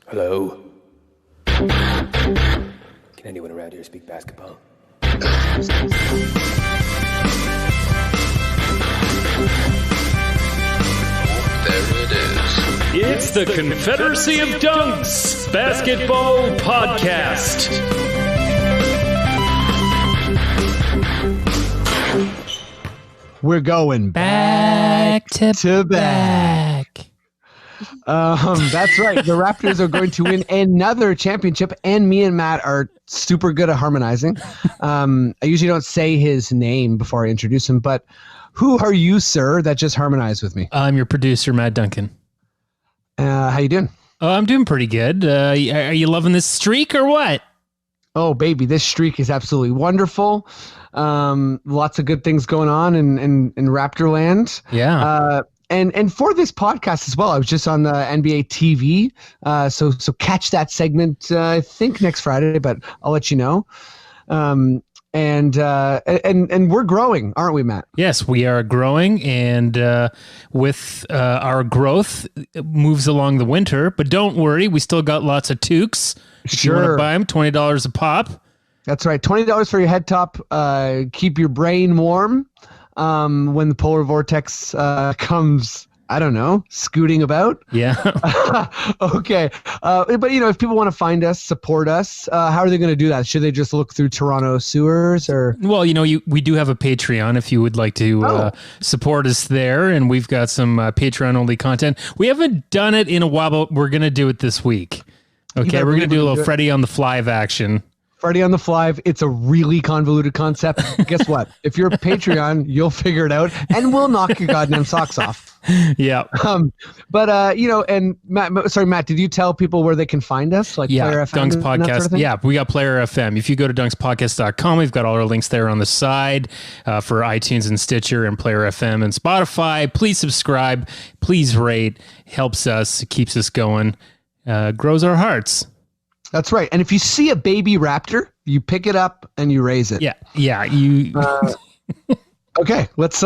Hello? Can anyone around here speak basketball? There it is. It's the Confederacy of Dunks Basketball Podcast. We're going back to back. That's right. The Raptors are going to win another championship, and me and Matt are super good at harmonizing. I usually don't say his name before I introduce him, but who are you, sir, that just harmonized with me? I'm your producer, Matt Duncan. How you doing? Oh, I'm doing pretty good. Are you loving this streak or what? Oh, baby, this streak is absolutely wonderful. Lots of good things going on in Raptorland. Yeah. And for this podcast as well, I was just on the NBA TV. So catch that segment, I think next Friday, but I'll let you know. And we're growing, aren't we, Matt? Yes, we are growing, and with our growth, it moves along the winter. But don't worry, we still got lots of toques. If you want to buy them, $20 a pop. That's right, $20 for your head top. Keep your brain warm when the polar vortex comes. I don't know, scooting about. Yeah. Okay. But, if people want to find us, support us, how are they going to do that? Should they just look through Toronto sewers or? Well, we do have a Patreon if you would like to support us there. And we've got some Patreon only content. We haven't done it in a while, but we're going to do it this week. Okay. We're going to do a little Freddy on the Fly action. Freddy on the Fly, it's a really convoluted concept. Guess what? If you're a Patreon, you'll figure it out, and we'll knock your goddamn socks off. Yeah. And Matt, did you tell people where they can find us? Like Player FM, Dunks Podcast. Sort of yeah, we got Player FM. If you go to dunkspodcast.com, we've got all our links there on the side for iTunes and Stitcher and Player FM and Spotify. Please subscribe. Please rate. Helps us, keeps us going, grows our hearts. That's right. And if you see a baby raptor, you pick it up and you raise it. Yeah. You. Okay, let's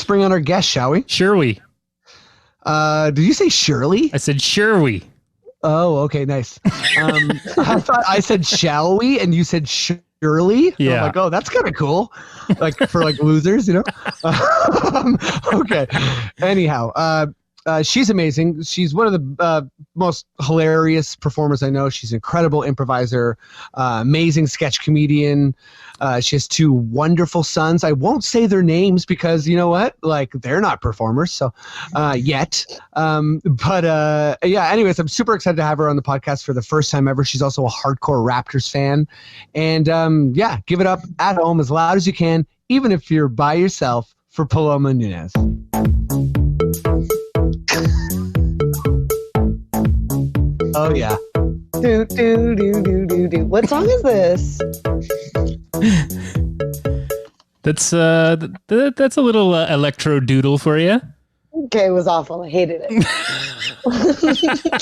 bring on our guest, shall we? Sure we. Did you say Shirley? I said sure we. Oh, okay, nice. I thought I said shall we, and you said Shirley. Yeah. I'm like, oh, that's kind of cool. Like for like losers, Okay. Anyhow, she's amazing. She's one of the most hilarious performers I know. She's an incredible improviser, amazing sketch comedian. She has two wonderful sons. I won't say their names because you know what? Like they're not performers, so yet. Anyways, I'm super excited to have her on the podcast for the first time ever. She's also a hardcore Raptors fan, and give it up at home as loud as you can, even if you're by yourself, for Paloma Nuñez. Oh yeah. Do do do do do do. What song is this? That's a little electro doodle for you. Okay, it was awful. I hated it.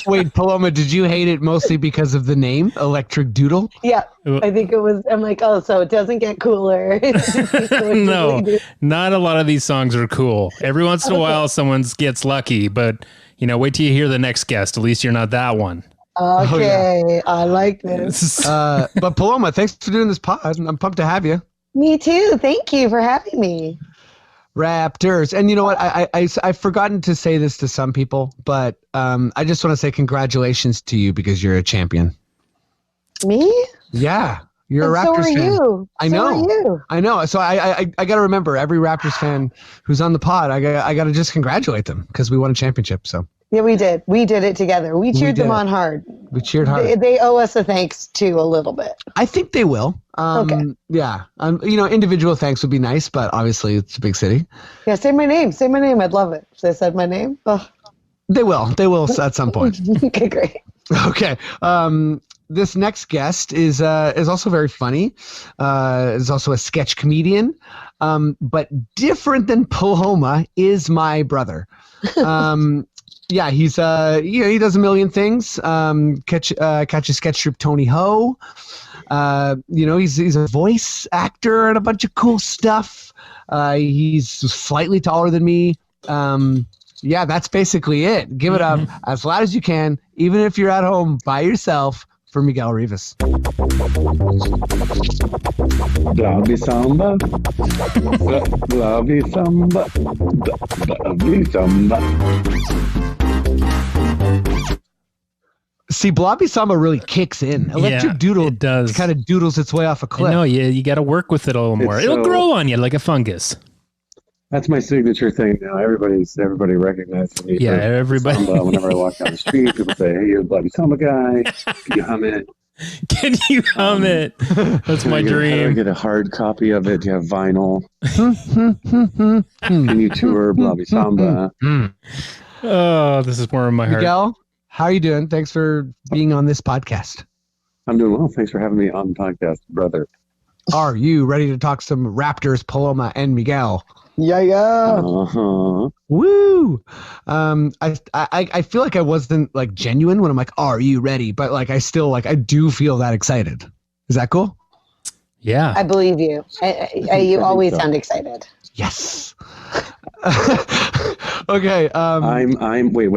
Wait, Paloma, did you hate it mostly because of the name, Electric Doodle? Yeah, I think it was. I'm like, oh, so it doesn't get cooler. No, not a lot of these songs are cool. Every once in a while, someone gets lucky, but wait till you hear the next guest. At least you're not that one. Okay, oh, yeah. I like this. But Paloma, thanks for doing this pod. I'm pumped to have you. Me too. Thank you for having me. Raptors. And you know what? I've forgotten to say this to some people, but I just want to say congratulations to you because you're a champion. Me? Yeah. You're and a Raptors fan. You. I know. So are you. I know. So I got to remember every Raptors fan who's on the pod. I got to just congratulate them because we won a championship. So yeah, we did. We did it together. We cheered them on hard. We cheered hard. They owe us a thanks too a little bit. I think they will. Okay. Yeah. Individual thanks would be nice, but obviously it's a big city. Yeah. Say my name. Say my name. I'd love it if they said my name. Oh. They will. They will at some point. Okay. Great. Okay. This next guest is also very funny. Is also a sketch comedian, but different than Paloma is my brother. Yeah, he's he does a million things. Catch a sketch troupe Tony Ho. He's a voice actor and a bunch of cool stuff. He's slightly taller than me. Yeah, that's basically it. Give it up as loud as you can, even if you're at home by yourself, for Miguel Rivas. Blobby samba. Blobby samba. Blobby samba. See, Blobby Samba really kicks in. Electric Doodle it does. kind of doodles its way off a cliff. No, you got to work with it a little more. It's It'll so- grow on you like a fungus. That's my signature thing now. Everybody recognizes me. Yeah, for everybody. Samba. Whenever I walk down the street, people say, "Hey, you're the Blobby Samba guy. Can you hum it?" Can you hum it? That's my How do I dream. get a hard copy of it? Do you have vinyl? Can you tour Blobby Samba? Oh, this is warming my heart. Miguel, how are you doing? Thanks for being on this podcast. I'm doing well. Thanks for having me on the podcast, brother. Are you ready to talk some Raptors, Paloma, and Miguel? Yeah. Woo! I feel like I wasn't like genuine when I'm like, "Are you ready?" But like, I still I do feel that excited. Is that cool? Yeah. I believe you. You always sound excited. Yes. Okay. I'm wait.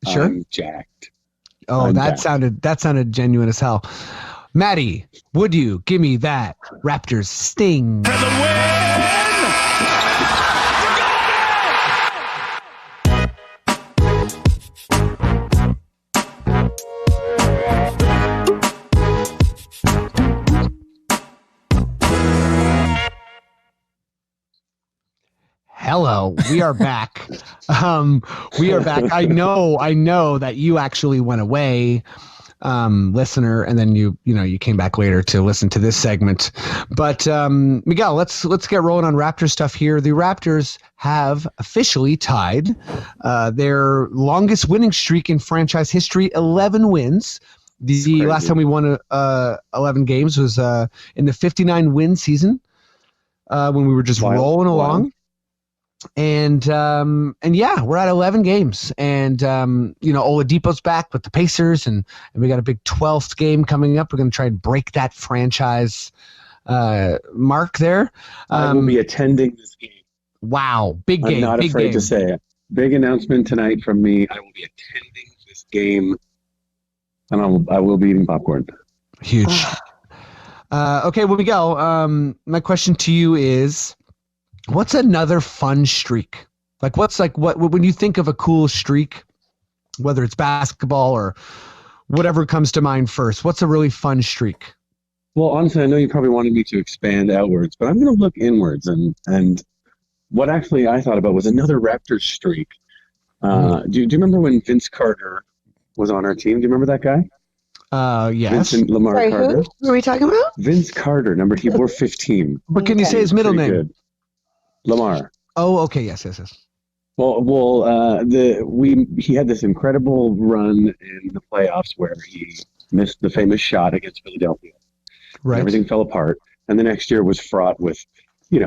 Sure. I'm jacked. Oh, I'm that back. sounded genuine as hell. Maddie, would you give me that Raptors sting? Hello, we are back. We are back. I know that you actually went away, listener, and then you came back later to listen to this segment. But Miguel, let's get rolling on Raptors stuff here. The Raptors have officially tied their longest winning streak in franchise history, 11 wins. The last time we won 11 games was in the 59 win season when we were just rolling along. And yeah, we're at 11 games, and Oladipo's back with the Pacers, and we got a big 12th game coming up. We're going to try and break that franchise mark there. I will be attending this game. Wow, big game. I'm not big afraid game. to say it. Big announcement tonight from me. I will be attending this game, and I will be eating popcorn. Huge. Okay, well, Miguel, my question to you is, what's another fun streak? Like, what when you think of a cool streak, whether it's basketball or whatever comes to mind first, what's a really fun streak? Well, honestly, I know you probably wanted me to expand outwards, but I'm going to look inwards. And what actually I thought about was another Raptors streak. Do you remember when Vince Carter was on our team? Do you remember that guy? Yes. Vincent Lamar Sorry, Carter. who are we talking about? Vince Carter, he wore 15. But can you say his middle Pretty name? good. Lamar. Oh, okay. Yes. Well, he had this incredible run in the playoffs where he missed the famous shot against Philadelphia. Right. Everything fell apart, and the next year was fraught with, he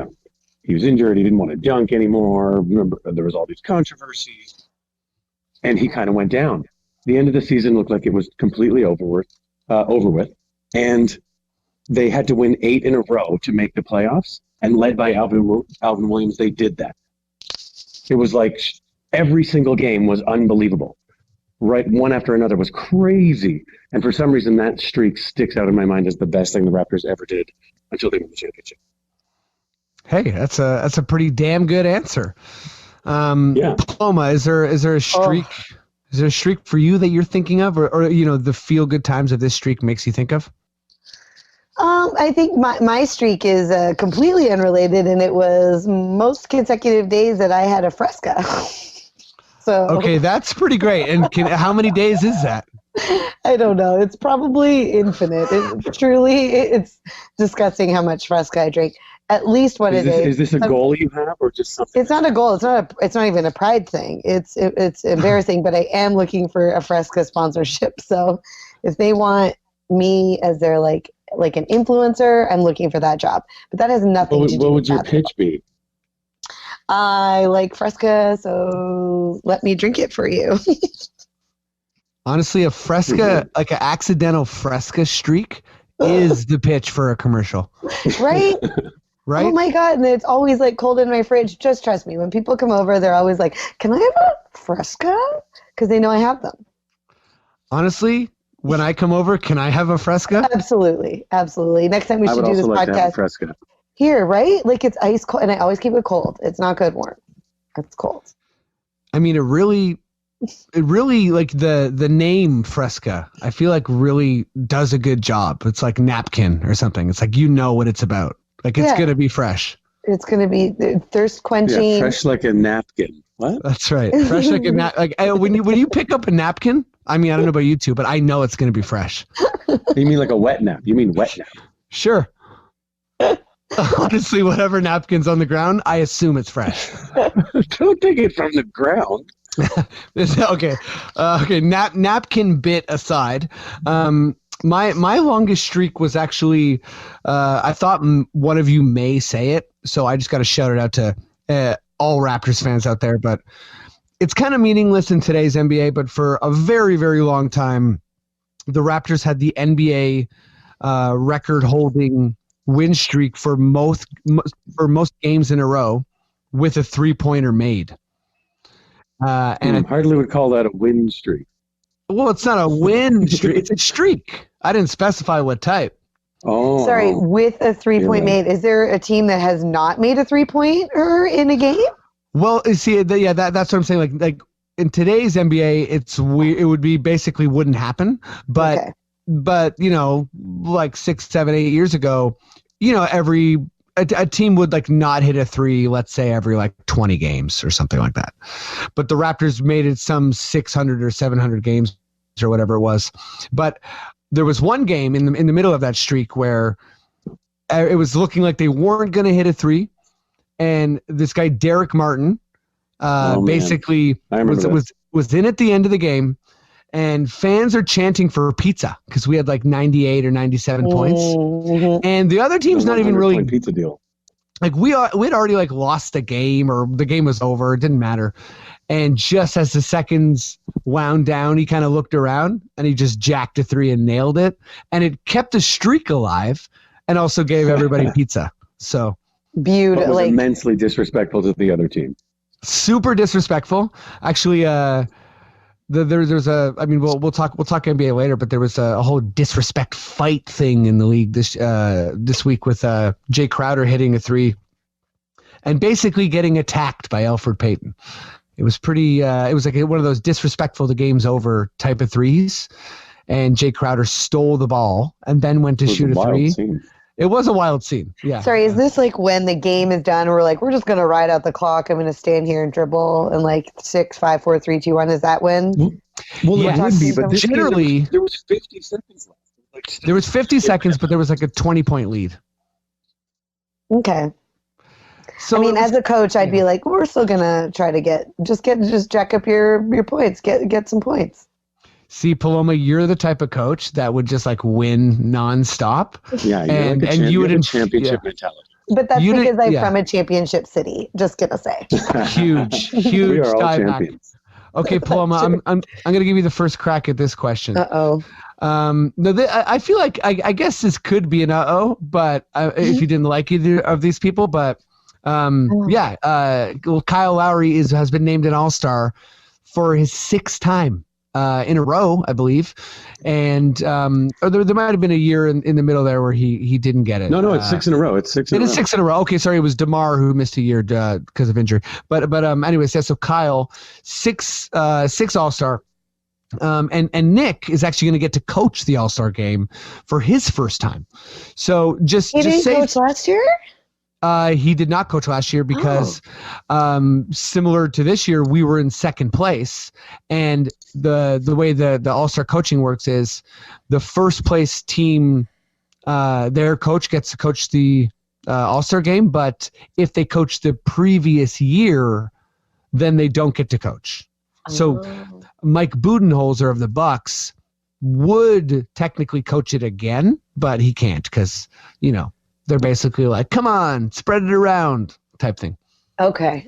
was injured. He didn't want to dunk anymore. Remember, there was all these controversies, and he kind of went down. The end of the season looked like it was completely over with, and they had to win 8 in a row to make the playoffs. And led by Alvin Williams, they did that. It was like every single game was unbelievable. Right, one after another was crazy. And for some reason, that streak sticks out in my mind as the best thing the Raptors ever did until they won the championship. Hey, that's a pretty damn good answer. Yeah. Paloma, is there a streak? Is there a streak for you that you're thinking of, or the feel good times of this streak makes you think of? I think my streak is completely unrelated, and it was most consecutive days that I had a Fresca. So Okay, that's pretty great. And how many days is that? I don't know. It's probably infinite. It's disgusting how much Fresca I drink. At least what Is this a goal you have, or just something? It's not a goal. It's not even a pride thing. It's embarrassing, but I am looking for a Fresca sponsorship. So if they want me as their like an influencer, I'm looking for that job. But that has nothing to do with What would your basketball. pitch be? I like Fresca, so let me drink it for you. Honestly, a Fresca, like an accidental Fresca streak, is the pitch for a commercial. Right? right? Oh my God. And it's always like cold in my fridge. Just trust me. When people come over, they're always like, can I have a Fresca? Because they know I have them. Honestly, when I come over, can I have a Fresca? Absolutely. Absolutely. Next time we I should would do this also like to have a podcast Fresca. here, right? Like it's ice cold. And I always keep it cold. It's not good warm. It's cold. I mean, it really like the name Fresca, I feel like really does a good job. It's like napkin or something. It's like, you know what it's about. Like it's going to be fresh. It's going to be thirst quenching. Yeah, fresh like a napkin. What? That's right. Fresh like a like when you pick up a napkin, I mean, I don't know about you two, but I know it's going to be fresh. You mean like a wet nap? You mean wet nap? Sure. Honestly, whatever napkin's on the ground, I assume it's fresh. Don't take it from the ground. Okay. Okay. Napkin bit aside, my longest streak was actually, I thought one of you may say it, so I just got to shout it out to all Raptors fans out there. But it's kind of meaningless in today's NBA. But for a very, very long time, the Raptors had the NBA record-holding win streak for most games in a row with a 3-pointer made. And I hardly would call that a win streak. Well, it's not a win streak. It's a streak. I didn't specify what type. Oh, Sorry, with a 3-point made. Is there a team that has not made a 3-pointer in a game? Well, you see, that's what I'm saying. Like in today's NBA, it would be basically wouldn't happen. But you know, like 6, 7, 8 years ago, you know, a team would like not hit a 3, let's say every like 20 games or something like that. But the Raptors made it some 600 or 700 games or whatever it was. But there was one game in the middle of that streak where it was looking like they weren't going to hit a 3. And this guy, Derek Martin, basically was in at the end of the game. And fans are chanting for pizza because we had like 98 or 97 points. And the other team's not even really pizza deal. Like we'd already like lost the game or the game was over. It didn't matter. And just as the seconds wound down, he kind of looked around and he just jacked a 3 and nailed it. And it kept the streak alive and also gave everybody pizza. So beautiful. But was immensely disrespectful to the other team. Super disrespectful. Actually, there's a. I mean, we'll talk NBA later, but there was a whole disrespect fight thing in the league this week with Jay Crowder hitting a 3, and basically getting attacked by Elfrid Payton. It was pretty. It was like one of those disrespectful, the game's over type of 3s, and Jay Crowder stole the ball and then went to shoot a 3. Scene. It was a wild scene. Yeah. Sorry, is this like when the game is done? We're like, we're just going to ride out the clock. I'm going to stand here and dribble and like 6, 5, 4, 3, 2, 1. Is that when? Well, yeah, it would be, but generally there was 50 seconds left. There was 50 seconds, but there was like a 20-point lead. Okay. So I mean, as a coach, I'd be like, we're still going to try to just jack up your points, get some points. See, Paloma, you're the type of coach that would just like win nonstop. Yeah, and you would have a championship mentality. But that's because I'm from a championship city. Just gonna say. Huge we are all champions. Back. Okay, Paloma, I'm gonna give you the first crack at this question. No, I feel like I guess this could be an but if you didn't like either of these people, but well, Kyle Lowry has been named an All-Star for his 6th time. In a row, I believe, and or there might have been a year in the middle there where he didn't get it. No, it's 6 in a row. It is 6 in a row. Okay, sorry, it was DeMar who missed a year because of injury. But anyways, yeah. So Kyle, 6 All-Star, and Nick is actually going to get to coach the All-Star game for his first time. So he didn't coach last year. He did not coach last year because similar to this year, we were in 2nd place. And the way the All-Star coaching works is the first place team, their coach gets to coach the All-Star game. But if they coach the previous year, then they don't get to coach. So Mike Budenholzer of the Bucks would technically coach it again, but he can't because, you know, they're basically like, come on, spread it around type thing. Okay.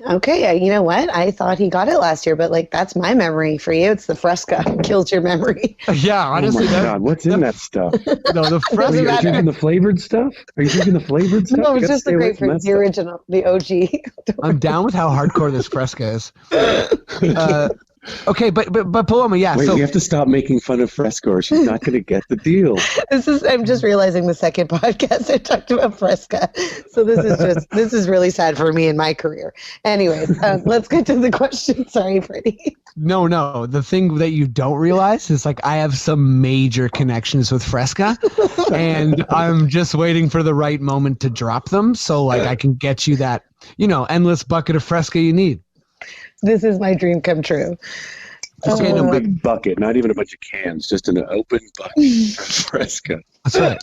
You know what? I thought he got it last year, but like that's my memory for you. It's the Fresca kills your memory. Yeah, honestly, oh my God, what's in that stuff? no, the Are you matter. drinking the flavored stuff? Are you drinking the flavored stuff? No, You it's gotta just the stay away from grapefruit, that the stuff. original, the OG. I'm down with how hardcore this Fresca is. Okay, but Paloma, yeah. Wait, so we have to stop making fun of Fresco or she's not going to get the deal. I'm just realizing the second podcast I talked about Fresca. So this is really sad for me in my career. Anyways, let's get to the question. Sorry, Freddie. no, the thing that you don't realize is like I have some major connections with Fresca, and I'm just waiting for the right moment to drop them, so like I can get you that endless bucket of Fresca you need. This is my dream come true. Just in a big bucket, not even a bunch of cans, just in an open bucket of Fresca. That's right.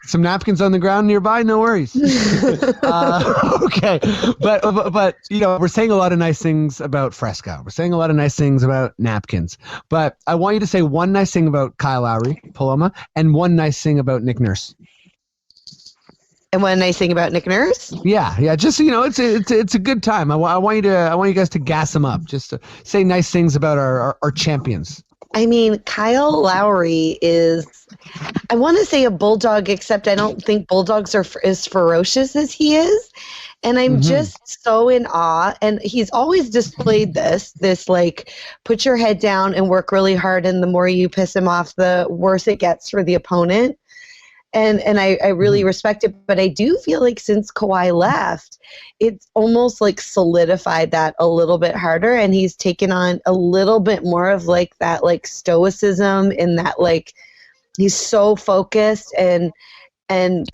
Some napkins on the ground nearby, no worries. Okay, but we're saying a lot of nice things about Fresca. We're saying a lot of nice things about napkins. But I want you to say one nice thing about Kyle Lowry, Paloma, and one nice thing about Nick Nurse. And one nice thing about Nick Nurse? Yeah. Just it's a good time. I want you guys to gas them up. Just to say nice things about our champions. I mean, Kyle Lowry is, I want to say a bulldog, except I don't think bulldogs are as ferocious as he is. And I'm just so in awe. And he's always displayed this like, put your head down and work really hard. And the more you piss him off, the worse it gets for the opponent. And I really respect it, but I do feel like since Kawhi left, it's almost like solidified that a little bit harder, and he's taken on a little bit more of like that like stoicism, in that like he's so focused and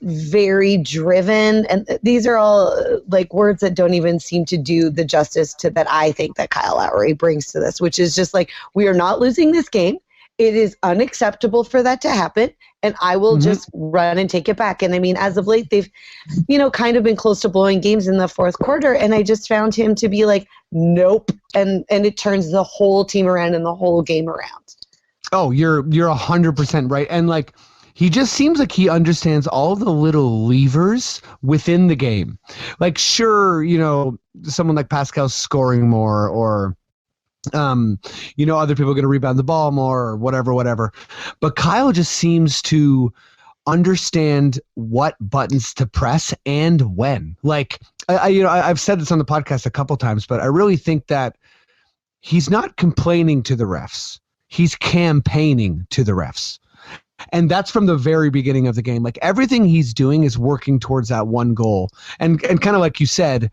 very driven, and these are all like words that don't even seem to do the justice to that I think that Kyle Lowry brings to this, which is just like, we are not losing this game. It is unacceptable for that to happen, and I will just run and take it back. And I mean, as of late, they've, kind of been close to blowing games in the fourth quarter, and I just found him to be like, nope, and it turns the whole team around and the whole game around. Oh, you're 100% right, and like, he just seems like he understands all the little levers within the game. Like, sure, someone like Pascal's scoring more, or other people are going to rebound the ball more, or whatever. But Kyle just seems to understand what buttons to press and when. Like, I've said this on the podcast a couple times, but I really think that he's not complaining to the refs. He's campaigning to the refs. And that's from the very beginning of the game. Like, everything he's doing is working towards that one goal. And kind of like you said,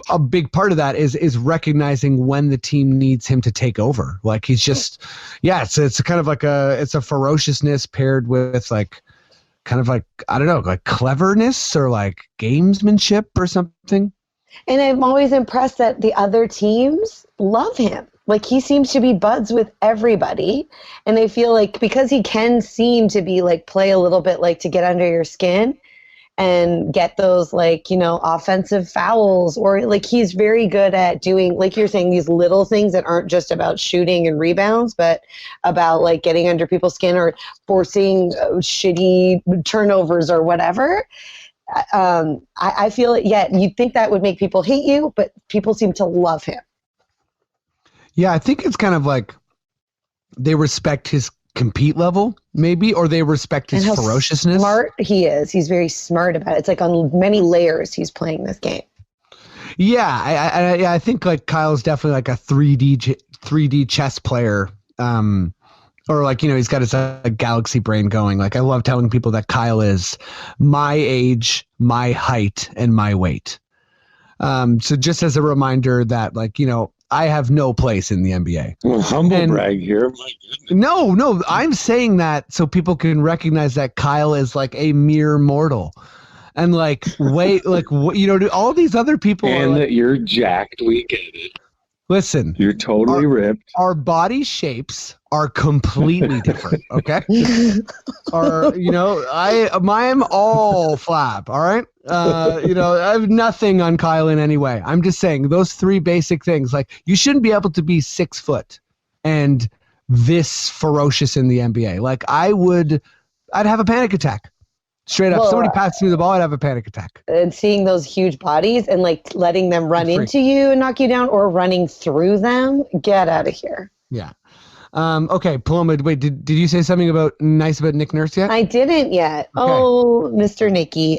a big part of that is recognizing when the team needs him to take over. Like, he's just, it's kind of like it's a ferociousness paired with like, kind of like, I don't know, like cleverness or like gamesmanship or something. And I'm always impressed that the other teams love him. Like, he seems to be buds with everybody. And I feel like because he can seem to be like, play a little bit like to get under your skin and get those like, offensive fouls, or like he's very good at doing, like you're saying, these little things that aren't just about shooting and rebounds, but about like getting under people's skin or forcing shitty turnovers or whatever. I feel it. Yeah, you'd think that would make people hate you, but people seem to love him. Yeah, I think it's kind of like they respect his compete level, maybe, or they respect his ferociousness. Smart he is. He's very smart about it. It's like on many layers he's playing this game. Yeah, I think like Kyle's definitely like a 3D chess player. Or like, he's got his galaxy brain going. Like, I love telling people that Kyle is my age, my height, and my weight. So just as a reminder that, like, I have no place in the NBA. Well, humble brag here. My goodness. No, I'm saying that so people can recognize that Kyle is like a mere mortal. And like, all these other people. And that you're jacked, we get it. Listen. You're totally ripped. Our body shapes are completely different, okay? I'm all flab, all right? I have nothing on Kyle in any way. I'm just saying those three basic things. Like, you shouldn't be able to be 6 foot and this ferocious in the NBA. Like, I'd have a panic attack. Straight up, Well, somebody passed me the ball, I'd have a panic attack. And seeing those huge bodies and like letting them run into you and knock you down, or running through them, get out of here. Yeah. Okay, Paloma, wait, did you say something nice about Nick Nurse yet? I didn't yet. Okay. Oh, Mr. Nicky.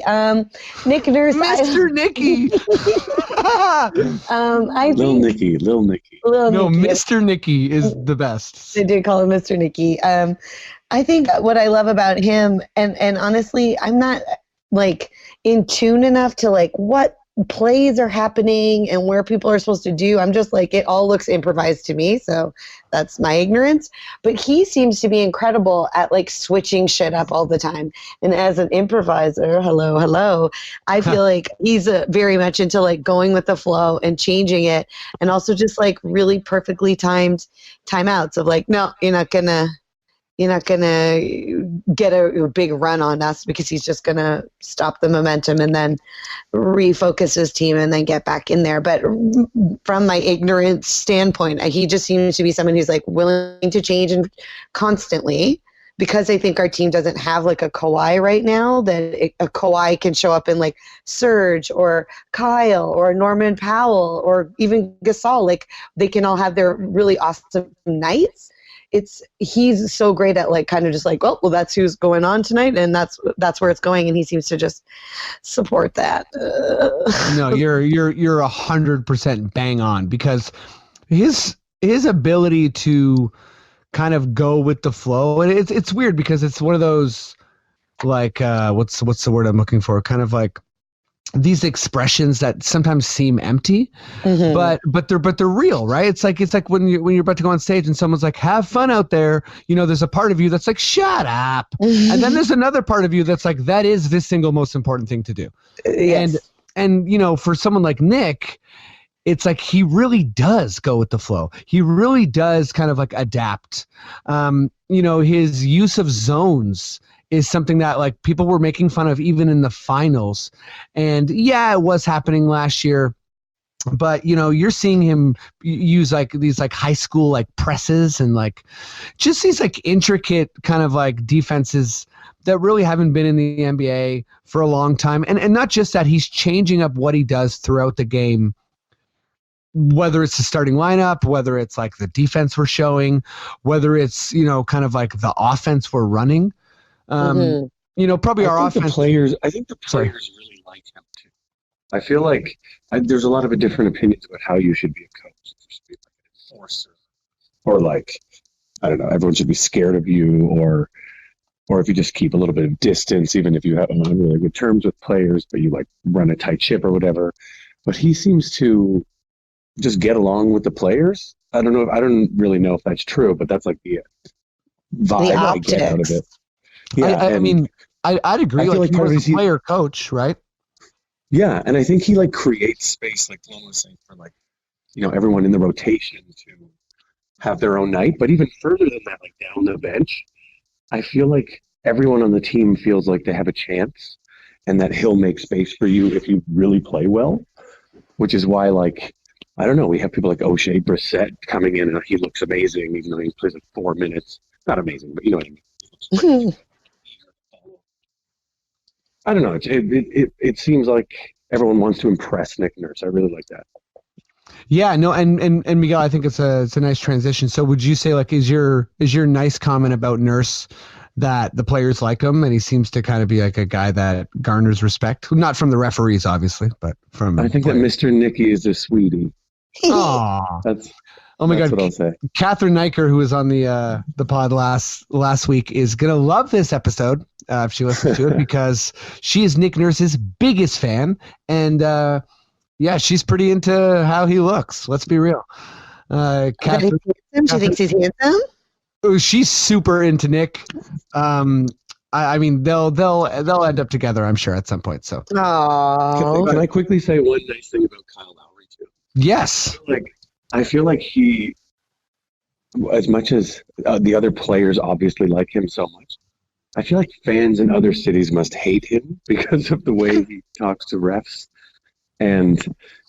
Nick Nurse. Mr. Nicky. Lil Nicky. Lil No, Nicky. Mr. Nicky is the best. They did call him Mr. Nicky. I think what I love about him, and honestly, I'm not like in tune enough to like what plays are happening and where people are supposed to do. I'm just like, it all looks improvised to me. So that's my ignorance. But he seems to be incredible at like switching shit up all the time. And as an improviser, hello, I feel like he's very much into like going with the flow and changing it. And also just like really perfectly timed timeouts of like, no, you're not gonna get a big run on us, because he's just going to stop the momentum and then refocus his team and then get back in there. But from my ignorant standpoint, he just seems to be someone who's like willing to change and constantly, because I think our team doesn't have like a Kawhi right now, that a Kawhi can show up in like Serge or Kyle or Norman Powell or even Gasol. Like they can all have their really awesome nights. He's so great at like kind of just like, well, that's who's going on tonight, and that's where it's going, and he seems to just support that. No, you're 100% bang on, because his ability to kind of go with the flow, and it's weird because it's one of those like what's the word I'm looking for? Kind of like these expressions that sometimes seem empty, but they're real, right? It's like when you're about to go on stage and someone's like, have fun out there. You know, there's a part of you that's like, shut up. And then there's another part of you that's like, that is the single most important thing to do. Yes. And you know, for someone like Nick, it's like he really does go with the flow. He really does kind of like adapt. You know, his use of zones is something that like people were making fun of even in the finals. And yeah, it was happening last year, but you know, you're seeing him use like these like high school like presses and like just these like intricate kind of like defenses that really haven't been in the NBA for a long time. And not just that, he's changing up what he does throughout the game, whether it's the starting lineup, whether it's like the defense we're showing, whether it's, you know, kind of like the offense we're running. You know, probably our offense. I think the players really like him too. I feel like there's a lot of different opinions about how you should be a coach. You should be like an enforcer, or like, I don't know, everyone should be scared of you, or if you just keep a little bit of distance, even if you have on really good terms with players, but you like run a tight ship or whatever. But he seems to just get along with the players. I don't really know if that's true, but that's like the vibe I get out of it. Yeah, I mean, I'd agree. I feel like he part of was a player coach, right? Yeah, and I think he like creates space, like Paloma was saying, for like, you know, everyone in the rotation to have their own night. But even further than that, like down the bench, I feel like everyone on the team feels like they have a chance, and that he'll make space for you if you really play well. Which is why, like, I don't know, we have people like O'Shea Brissett coming in, and he looks amazing, even though he plays like 4 minutes. Not amazing, but you know what I mean. I don't know. It seems like everyone wants to impress Nick Nurse. I really like that. Yeah, no, and Miguel, I think it's a nice transition. So would you say like is your nice comment about Nurse that the players like him, and he seems to kind of be like a guy that garners respect, not from the referees obviously, but from I think that Mr. Nicky is a sweetie. Aww. Oh my God! What I'll say. Catherine Niker, who was on the pod last week, is gonna love this episode if she listens to it, because she is Nick Nurse's biggest fan, and yeah, she's pretty into how he looks. Let's be real. Catherine, she thinks he's handsome. She's super into Nick. I mean, they'll end up together, I'm sure, at some point. So, can I quickly say one nice thing about Kyle Lowry too? Yes. I feel like he, as much as the other players obviously like him so much, I feel like fans in other cities must hate him because of the way he talks to refs. And,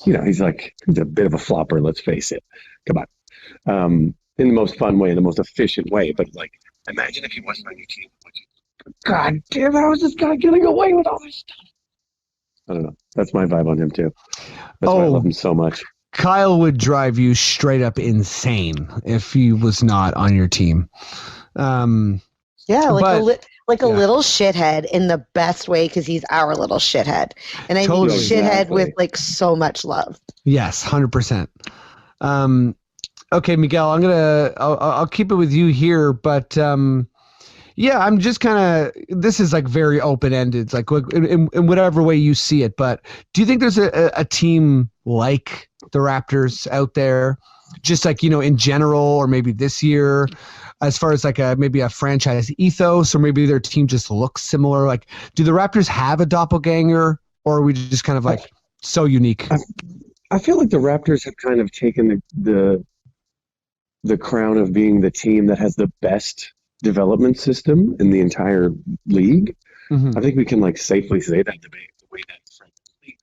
you know, he's a bit of a flopper, let's face it. Come on. In the most fun way, in the most efficient way. But, like, imagine if he wasn't on your team, God damn it, I was just kind of getting away with all this stuff. I don't know. That's my vibe on him too. That's why I love him so much. Kyle would drive you straight up insane if he was not on your team. Yeah, like a yeah. little shithead in the best way because he's our little shithead, and I Totally. mean shithead Exactly. with like so much love. Yes, 100%. Okay, Miguel, I'll keep it with you here, but yeah, I'm just kind of, this is like very open-ended, like in whatever way you see it, but do you think there's a team like the Raptors out there, just like, in general, or maybe this year, as far as like maybe a franchise ethos, or maybe their team just looks similar? Like, do the Raptors have a doppelganger, or are we just kind of like so unique? I feel like the Raptors have kind of taken the crown of being the team that has the best development system in the entire league. Mhm. I think we can like safely say that the way that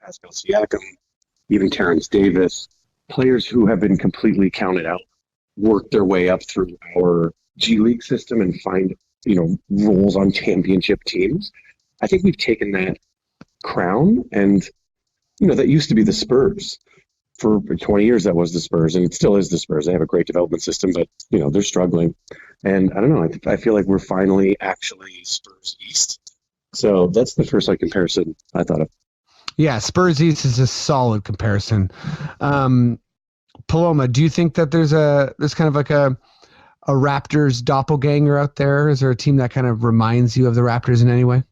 Pascal Siakam, even Terrence Davis, players who have been completely counted out, work their way up through our G League system and find, roles on championship teams. I think we've taken that crown, and that used to be the Spurs. For 20 years, that was the Spurs, and it still is the Spurs. They have a great development system, but they're struggling. And I don't know. I feel like we're finally actually Spurs East. So that's the first comparison I thought of. Yeah, Spurs East is a solid comparison. Paloma, do you think that there's kind of like a Raptors doppelganger out there? Is there a team that kind of reminds you of the Raptors in any way?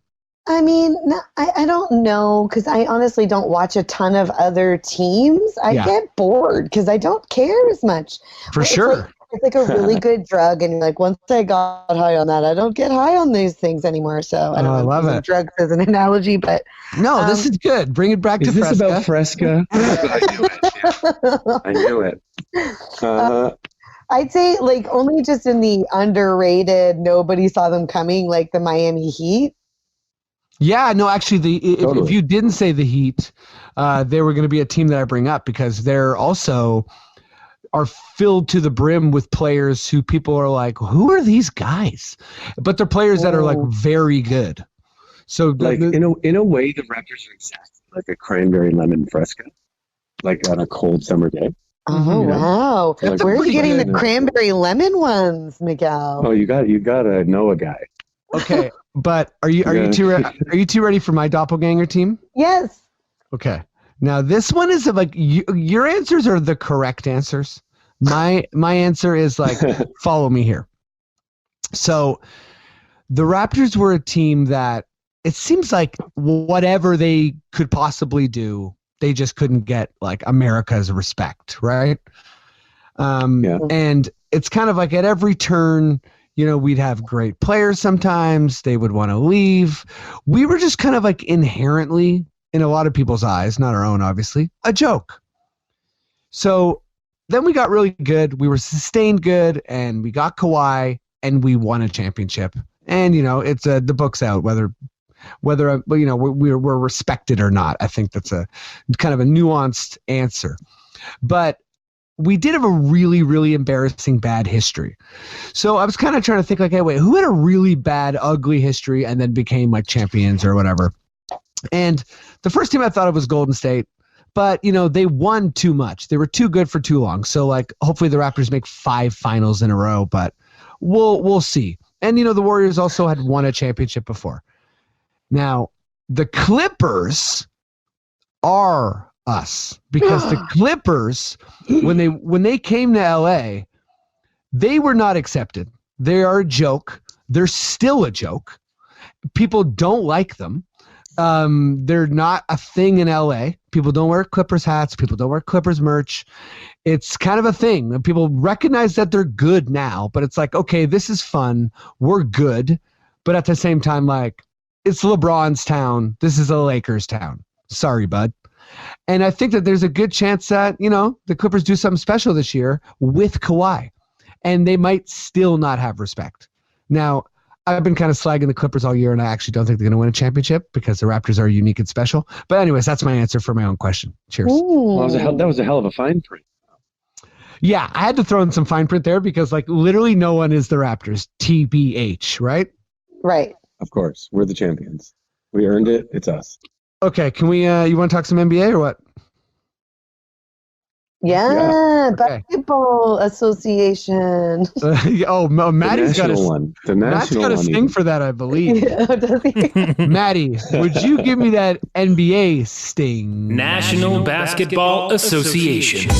I mean, no, I don't know, because I honestly don't watch a ton of other teams. I get bored because I don't care as much. For sure. It's like a really good drug, and like once I got high on that, I don't get high on these things anymore. So I don't know. I love it. Drugs as an analogy, but no, this is good. Bring it back to Fresca. Is this about Fresca? I knew it. I'd say only just in the underrated, nobody saw them coming, like the Miami Heat. Yeah, no, actually, Totally. if you didn't say the Heat, they were going to be a team that I bring up because they're also are filled to the brim with players who people are like, who are these guys? But they're players that are like very good. So in a way, the Raptors are exactly like a cranberry lemon Fresca, like on a cold summer day. Oh, wow. Like, Where are you getting good. the cranberry lemon ones, Miguel? Oh, you got to know a guy. Okay, but are you two ready for my doppelganger team? Yes. Okay. Now this one is like your answers are the correct answers. My answer is like follow me here. So the Raptors were a team that it seems like whatever they could possibly do, they just couldn't get like America's respect, right? And it's kind of like at every turn, we'd have great players sometimes. They would want to leave. We were just kind of like inherently, in a lot of people's eyes, not our own, obviously, a joke. So then we got really good. We were sustained good, and we got Kawhi, and we won a championship. And, it's the book's out, whether we're respected or not. I think that's a kind of a nuanced answer. But we did have a really, really embarrassing bad history. So I was kind of trying to think like, hey, wait, who had a really bad, ugly history and then became like champions or whatever? And the first team I thought of was Golden State, but they won too much. They were too good for too long. So like, hopefully the Raptors make 5 finals in a row, but we'll see. And the Warriors also had won a championship before. Now, the Clippers are us because the Clippers, when they came to LA, they were not accepted. They are a joke. They're still a joke. People don't like them. They're not a thing in LA. People don't wear Clippers hats. People don't wear Clippers merch. It's kind of a thing. People recognize that they're good now, but it's like, okay, this is fun. We're good. But at the same time, like, it's LeBron's town. This is a Lakers town. Sorry, bud. And I think that there's a good chance that, the Clippers do something special this year with Kawhi. And they might still not have respect. Now, I've been kind of slagging the Clippers all year, and I actually don't think they're going to win a championship because the Raptors are unique and special. But anyways, that's my answer for my own question. Cheers. Well, that was a hell of a fine print. Yeah, I had to throw in some fine print there because, like, literally no one is the Raptors. TBH, right? Right. Of course, we're the champions. We earned it. It's us. Okay, can we? You want to talk some NBA or what? Yeah, Okay. Basketball Association. Maddie's got one. The Matt's national got a one. sting even. for that, I believe. Yeah, does he? Maddie, would you give me that NBA sting? National Basketball Association.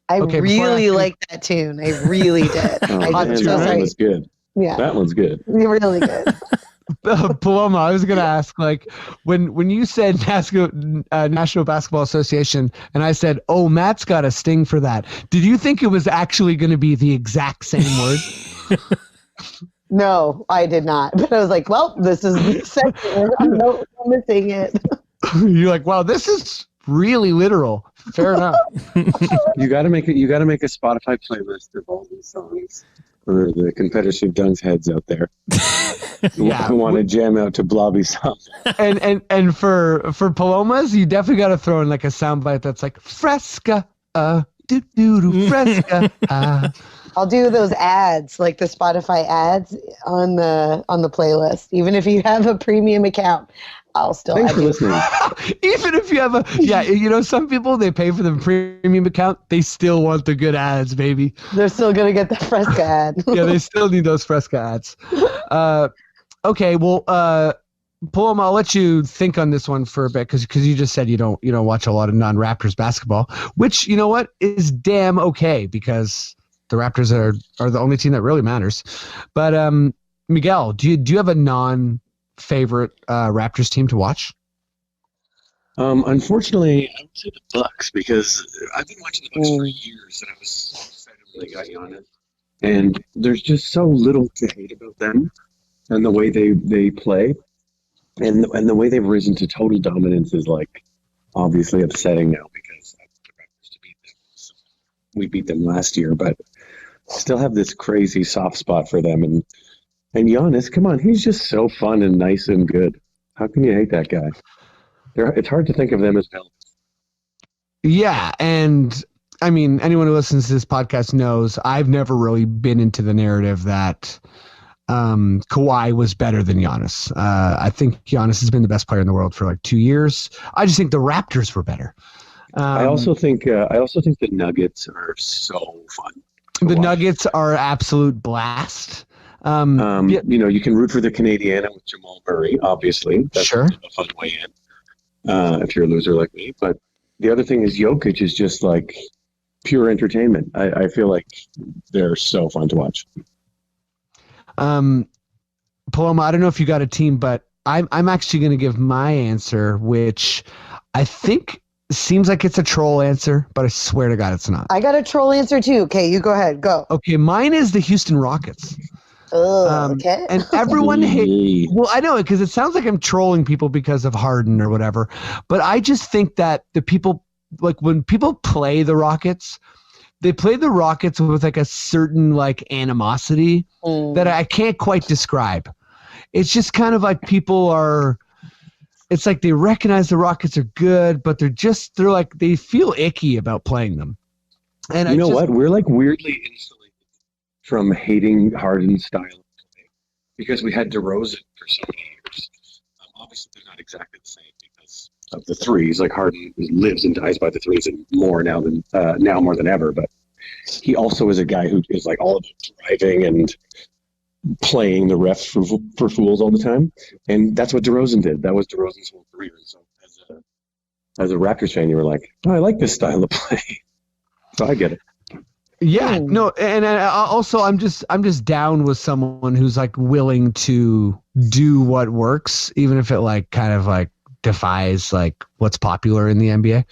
I Okay, really liked that tune. I really did. Oh, I'm man, so that sorry. was good. Yeah, That one's good. really good. Paloma, I was going to ask, like, when you said National Basketball Association, and I said, "Oh, Matt's got a sting for that." Did you think it was actually going to be the exact same word? No, I did not. But I was like, well, this is the second one. I'm missing it. You're like, "Wow, this is really literal." Fair enough. You got to make it. You got to make a Spotify playlist of all these songs for the Confederacy of Dunks heads out there. Yeah. Who want to jam out to Blobby songs. And for Palomas, you definitely got to throw in like a soundbite that's like Fresca, do do do Fresca. I'll do those ads, like the Spotify ads on the playlist. Even if you have a premium account, I'll still Thanks add for you. listening. Even if you have some people, they pay for the premium account, they still want the good ads, baby. They're still gonna get the Fresca ad. Yeah, they still need those Fresca ads. Okay, well, Paloma, I'll let you think on this one for a bit because you just said you don't watch a lot of non-Raptors basketball, which, you know what, is damn okay because the Raptors are the only team that really matters. But Miguel, do you have a non-favorite Raptors team to watch? Unfortunately, I would say the Bucks because I've been watching the Bucks for years, and I was excited when they got you on it. And there's just so little to hate about them and the way they play, and the way they've risen to total dominance is like obviously upsetting now because I want the Raptors to beat them. So we beat them last year, but still have this crazy soft spot for them. And Giannis, come on, he's just so fun and nice and good. How can you hate that guy? It's hard to think of them as villains. Yeah, and I mean, anyone who listens to this podcast knows I've never really been into the narrative that Kawhi was better than Giannis. I think Giannis has been the best player in the world for like 2 years. I just think the Raptors were better. I also think the Nuggets are so fun. The Nuggets are absolute blast. You know, you can root for the Canadiana with Jamal Murray, obviously. That's Sure. a fun way in if you're a loser like me. But the other thing is Jokic is just like pure entertainment. I feel like they're so fun to watch. Paloma, I don't know if you got a team, but I'm actually going to give my answer, which I think seems like it's a troll answer, but I swear to God it's not. I got a troll answer too. Okay, you go ahead. Go. Okay, mine is the Houston Rockets. Okay. And everyone hates. Well, I know it because it sounds like I'm trolling people because of Harden or whatever, but I just think that the people, like when people play the Rockets, they play the Rockets with like a certain like animosity that I can't quite describe. It's just kind of like people are. It's like they recognize the Rockets are good, but they're like they feel icky about playing them. And you know what? We're like weirdly insulated from hating Harden's style of play because we had DeRozan for so many years. Obviously, they're not exactly the same because of the threes. Like Harden lives and dies by the threes, and more now more than ever. But he also is a guy who is like all about driving and playing the refs for fools all the time, and that's what DeRozan did. That was DeRozan's whole career. So as a Raptors fan, you were like, "Oh, I like this style of play," so I get it. Yeah, no, and also I'm just down with someone who's like willing to do what works, even if it like kind of like defies like what's popular in the NBA.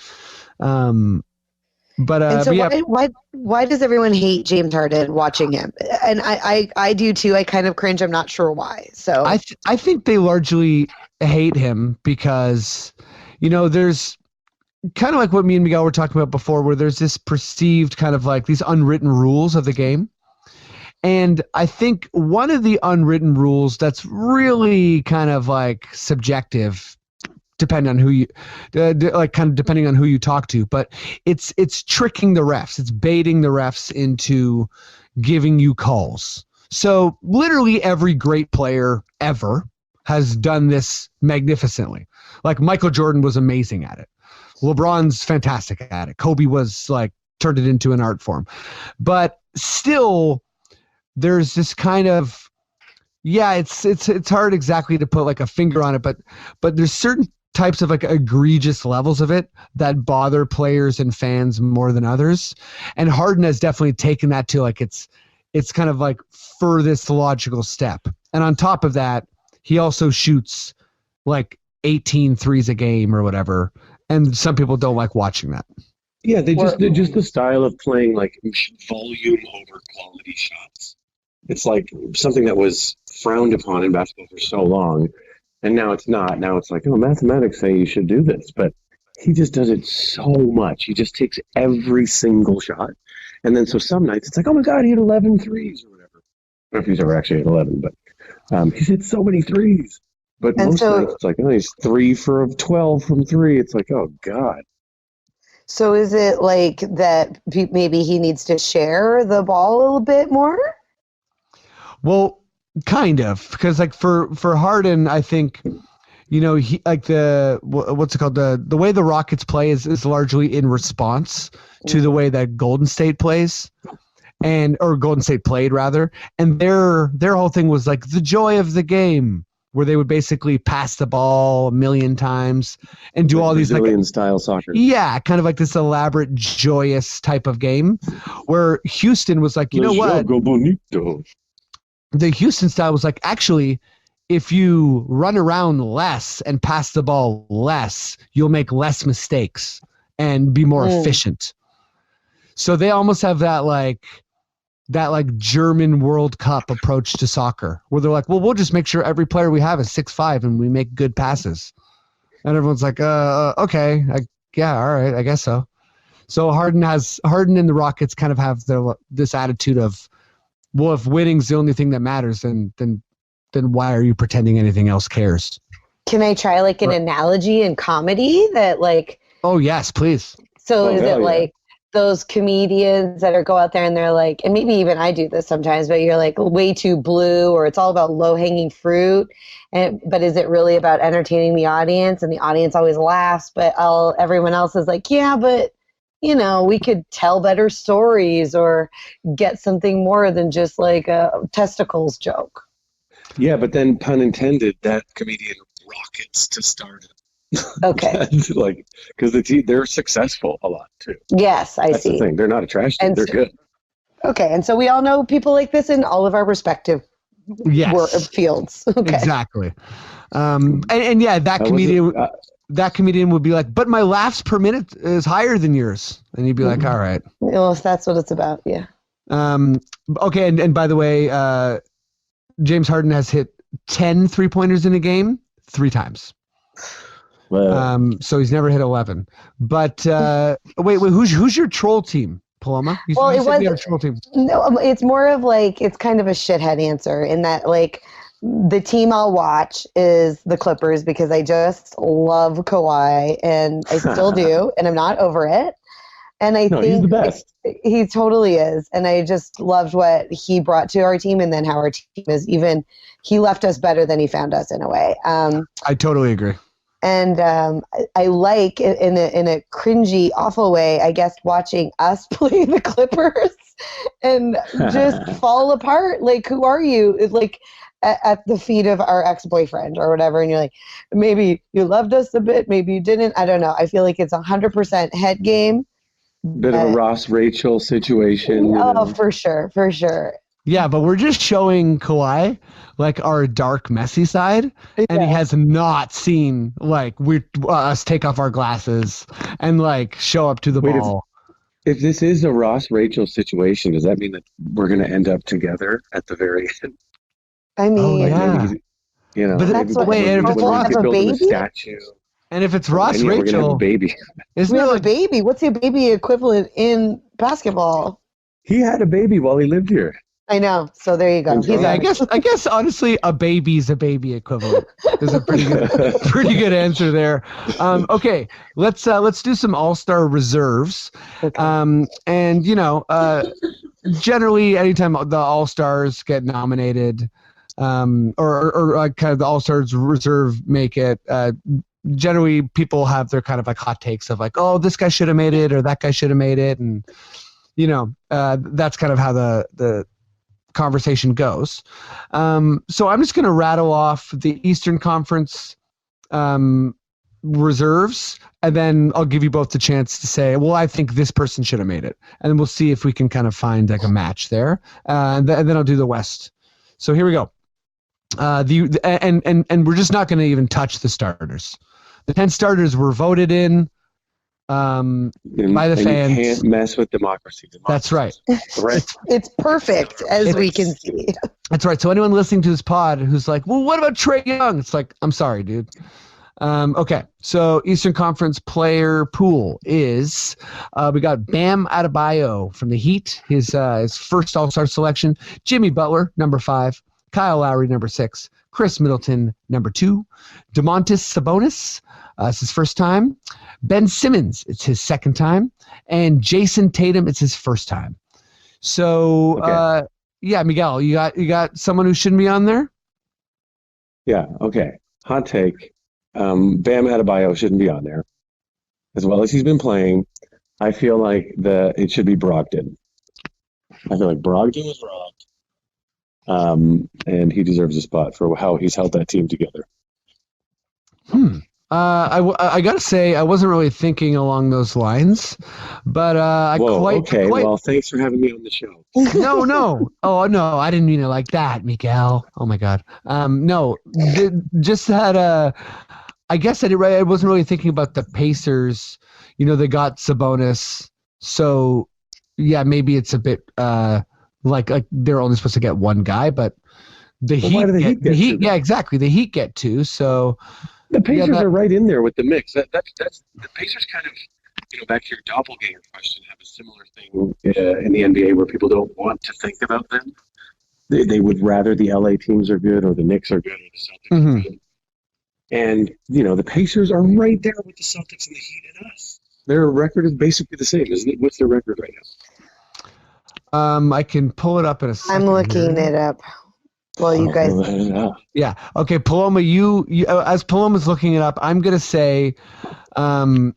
Why does everyone hate James Harden watching him? And I do too. I kind of cringe. I'm not sure why. So I think they largely hate him because, you know, there's kind of like what me and Miguel were talking about before, where there's this perceived kind of like these unwritten rules of the game. And I think one of the unwritten rules that's really kind of like subjective depend on who you like, kind of depending on who you talk to, but it's tricking the refs. It's baiting the refs into giving you calls. So literally every great player ever has done this magnificently. Like Michael Jordan was amazing at it. LeBron's fantastic at it. Kobe was like turned it into an art form. But still there's this kind of, yeah, it's hard exactly to put like a finger on it, but there's certain types of like egregious levels of it that bother players and fans more than others. And Harden has definitely taken that to like it's kind of like furthest logical step. And on top of that, he also shoots like 18 threes a game or whatever. And some people don't like watching that. Yeah, they're just the style of playing like volume over quality shots. It's like something that was frowned upon in basketball for so long, and now it's not. Now it's like, oh, mathematics say you should do this, but he just does it so much. He just takes every single shot, and then so some nights it's like, oh my God, he had 11 threes or whatever. I don't know if he's ever actually hit 11, but he's hit so many threes. But most nights it's like, oh, he's 3 for 12 from 3. It's like, oh God. So is it like that maybe he needs to share the ball a little bit more? Well, kind of, because like for Harden, I think, you know, he like what's it called, the way the Rockets play is largely in response to the way that Golden State plays, or Golden State played rather, and their whole thing was like the joy of the game, where they would basically pass the ball a million times and do like all these Brazilian like style soccer. Yeah, kind of like this elaborate, joyous type of game, where Houston was like, you know what? Bonito. The Houston style was like, actually, if you run around less and pass the ball less, you'll make less mistakes and be more efficient. So they almost have that like German World Cup approach to soccer, where they're like, well, we'll just make sure every player we have is 6'5" and we make good passes. And everyone's like, okay, yeah, all right, I guess so. So Harden and the Rockets kind of have this attitude of, well, if winning's the only thing that matters, then why are you pretending anything else cares? Can I try like an analogy in comedy that like? Oh yes, please. So is it like those comedians that go out there and they're like, and maybe even I do this sometimes, but you're like way too blue, or it's all about low hanging fruit. But is it really about entertaining the audience? And the audience always laughs, but everyone else is like, yeah, but you know, we could tell better stories or get something more than just like a testicles joke. Yeah, but then pun intended, that comedian rockets to stardom. Okay. Like, because they're successful a lot too. Yes, That's see. the thing. They're not a trash team. They're good. Okay, and so we all know people like this in all of our respective fields. Okay. Exactly. And yeah, that comedian would be like, but my laughs per minute is higher than yours. And you'd be like, all right. Well, if that's what it's about, yeah. Okay, and by the way, James Harden has hit 10 3-pointers in a game 3 times. Wow. So he's never hit 11. But wait, who's your troll team, Paloma? You said you had a troll team. No, it's more of like, it's kind of a shithead answer in that like the team I'll watch is the Clippers because I just love Kawhi and I still do, and I'm not over it. And I think he's the best. He totally is. And I just loved what he brought to our team, and then how our team is he left us better than he found us in a way. I totally agree. And I like, in a cringy, awful way, I guess, watching us play the Clippers and just fall apart. Like, who are you? It's like at the feet of our ex-boyfriend or whatever. And you're like, maybe you loved us a bit, maybe you didn't. I don't know. I feel like it's 100% head game. Bit of a Ross Rachel situation. For sure. Yeah, but we're just showing Kawhi like our dark, messy side, and he has not seen like us take off our glasses and like show up to the ball. If this is a Ross Rachel situation, does that mean that we're going to end up together at the very end? I mean, maybe, you know, but that's what. Wait, and if it's Ross, building a statue. And if it's Ross Rachel, we're gonna have a baby. We have a baby. What's the baby equivalent in basketball? He had a baby while he lived here. I know. So there you go. He's Yeah, out. I guess honestly, a baby's a baby equivalent. There's a pretty good answer there. Okay, let's do some all-star reserves. Okay. And generally, anytime the all-stars get nominated, or like kind of the all-stars reserve make it, generally people have their kind of like hot takes of like, oh, this guy should have made it or that guy should have made it, and that's kind of how the conversation goes. So I'm just going to rattle off the Eastern Conference reserves, and then I'll give you both the chance to say, well, I think this person should have made it, and then we'll see if we can kind of find like a match there, and then I'll do the West. So here we go. And we're just not going to even touch the starters. The 10 starters were voted in by the fans. You can't mess with democracy. That's right. It's perfect, as we can see. That's right. So anyone listening to this pod who's like, well, what about Trae Young? It's like, I'm sorry, dude. Okay. So Eastern Conference player pool is, we got Bam Adebayo from the Heat, his first All-Star selection. Jimmy Butler, number 5. Kyle Lowry, number 6. Chris Middleton, number 2. Domantas Sabonis, it's his first time. Ben Simmons, it's his second time. And Jason Tatum, it's his first time. So, Okay. yeah, Miguel, you got someone who shouldn't be on there? Yeah. Okay. Hot take. Bam Adebayo shouldn't be on there. As well as he's been playing, I feel like it should be Brogdon. I feel like Brogdon was robbed. And he deserves a spot for how he's held that team together. I gotta say, I wasn't really thinking along those lines, but Well, thanks for having me on the show. No. Oh no, I didn't mean it like that, Miguel. Oh my God. No, just had I guess I wasn't really thinking about the Pacers. They got Sabonis, so yeah, maybe it's a bit like they're only supposed to get one guy, but the Heat, yeah, exactly. The Heat get 2, so. The Pacers are right in there with the mix. That's the Pacers kind of, back to your doppelganger question, have a similar thing in the NBA where people don't want to think about them. They would rather the LA teams are good or the Knicks are good or the Celtics are good. And, the Pacers are right there with the Celtics and the Heat and us. Their record is basically the same, isn't it? What's their record right now? I can pull it up in a second. I'm looking it up. Well, you guys. Yeah. Okay, Paloma, you as Paloma's looking it up, I'm going to say that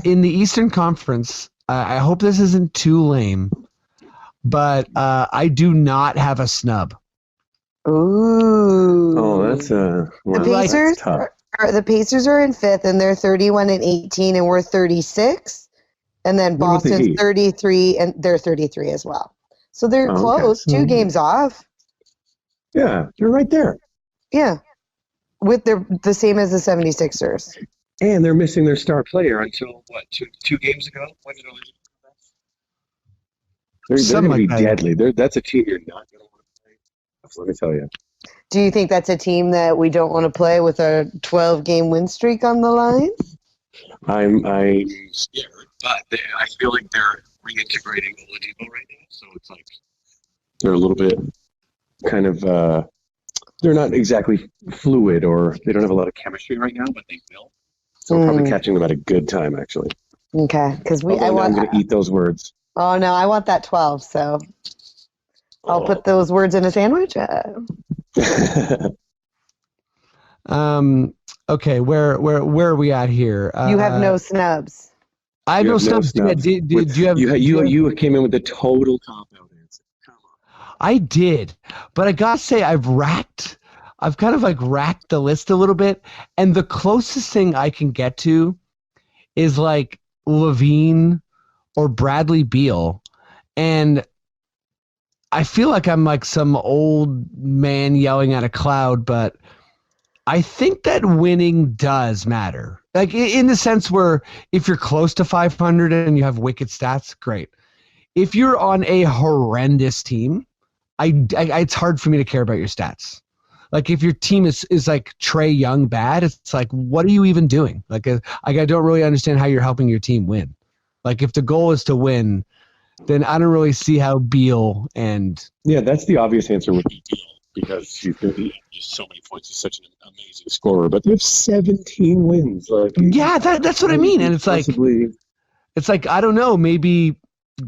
in the Eastern Conference, I hope this isn't too lame, but I do not have a snub. Ooh. Oh, that's the Pacers. The Pacers are in 5th, and they're 31-18, and we're 36. And then Boston's 33, and they're 33 as well. So they're close, 2 games off. Yeah, you're right there. Yeah. With the same as the 76ers. And they're missing their star player until, what, two games ago? When did they're going to be deadly. That's a team you're not going to want to play. Let me tell you. Do you think that's a team that we don't want to play with a 12-game win streak on the line? I'm scared, but I feel like they're reintegrating Oladipo right now, so it's like they're a little bit kind of they're not exactly fluid, or they don't have a lot of chemistry right now, but they will. So we're probably catching them at a good time, actually. Okay, because I'm going to eat those words. Oh no, I want that 12. So I'll put those words in a sandwich. Okay, where are we at here? You have no snubs. I have no snubs. Did you have? You came in with the total cop-out answer. Come on. I did, but I gotta say I've kind of like racked the list a little bit, and the closest thing I can get to is like Levine or Bradley Beal, and I feel like I'm like some old man yelling at a cloud, but I think that winning does matter. Like in the sense where if you're close to 500 and you have wicked stats, great. If you're on a horrendous team, it's hard for me to care about your stats. Like if your team is like Trae Young bad, it's like, what are you even doing? Like I don't really understand how you're helping your team win. Like if the goal is to win, then I don't really see how Beal and Yeah, that's the obvious answer would be Beal because he's going to be just so many points. He's such an amazing scorer. But they have 17 wins. Like, yeah, that's what I mean. And it's like I don't know, maybe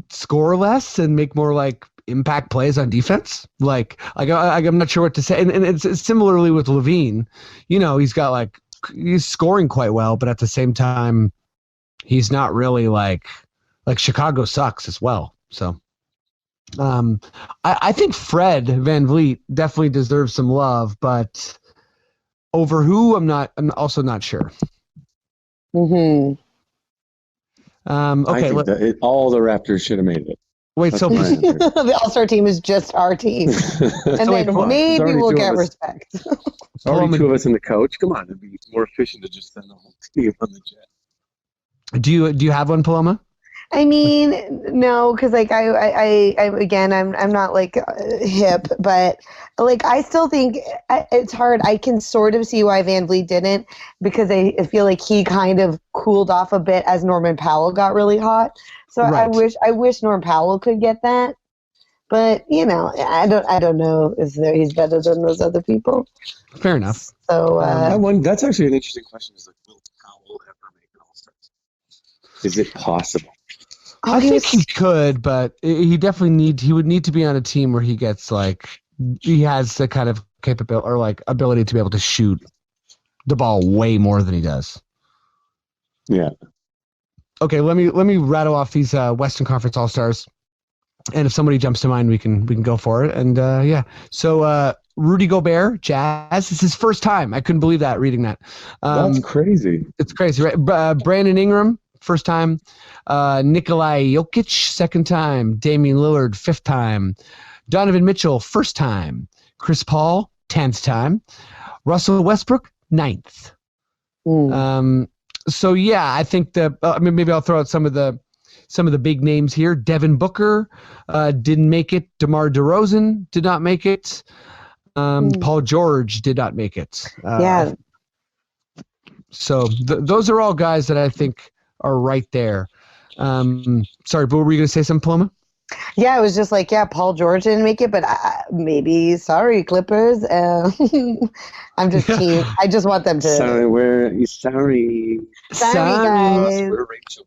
score less and make more like impact plays on defense. I'm not sure what to say. And it's similarly with Levine. He's scoring quite well, but at the same time, he's not really like Chicago sucks as well. So I think Fred VanVleet definitely deserves some love, but over who I'm also not sure. Mm-hmm. Okay. I think all the Raptors should have made it. Wait, so The All-Star team is just our team. And then maybe we'll get respect. Already two of us and the coach. Come on, it'd be more efficient to just send the whole team on the jet. Do you have one, Paloma? I mean, no, because like I'm not like hip, but like I still think it's hard. I can sort of see why VanVleet didn't, because I feel like he kind of cooled off a bit as Norman Powell got really hot. So right. I wish Norm Powell could get that, but I don't know if he's better than those other people. Fair enough. So that's actually an interesting question. Is like, will Powell ever make an All-Star? Is it possible? I think he could, but he would need to be on a team where he gets he has the kind of capability or like ability to be able to shoot the ball way more than he does. Yeah. Okay, let me rattle off these Western Conference All-Stars, and if somebody jumps to mind, we can go for it. And yeah, so Rudy Gobert, Jazz. It's his first time. I couldn't believe that reading that. That's crazy. It's crazy, right? Brandon Ingram, first time. Nikolai Jokic, second time. Damian Lillard, fifth time. Donovan Mitchell, first time. Chris Paul, 10th time. Russell Westbrook, 9th. So yeah, I think maybe I'll throw out some of the big names here. Devin Booker didn't make it. DeMar DeRozan did not make it. Paul George did not make it. Yeah. So those are all guys that I think are right there. Sorry, but were you going to say something, Paloma? Yeah, it was just like, Paul George didn't make it, but maybe, sorry, Clippers. I'm just team. I just want them to. Sorry. Sorry, guys. We're Rachel,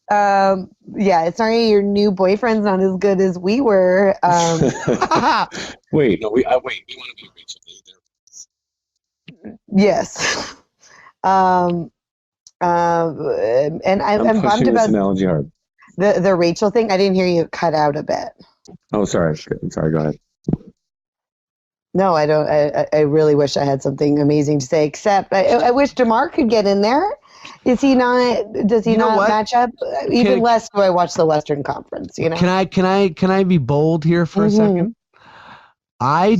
bud. Sorry, your new boyfriend's not as good as we were. Wait, we want to be Rachel. Yes. And I'm bummed about analogy hard. The Rachel thing. I didn't hear you cut out a bit. Oh, sorry. Sorry, go ahead. No, I don't. I really wish I had something amazing to say, except I wish DeMar could get in there. Is he not? Does he not match up? Even less do I watch the Western Conference, Can I be bold here for a second? I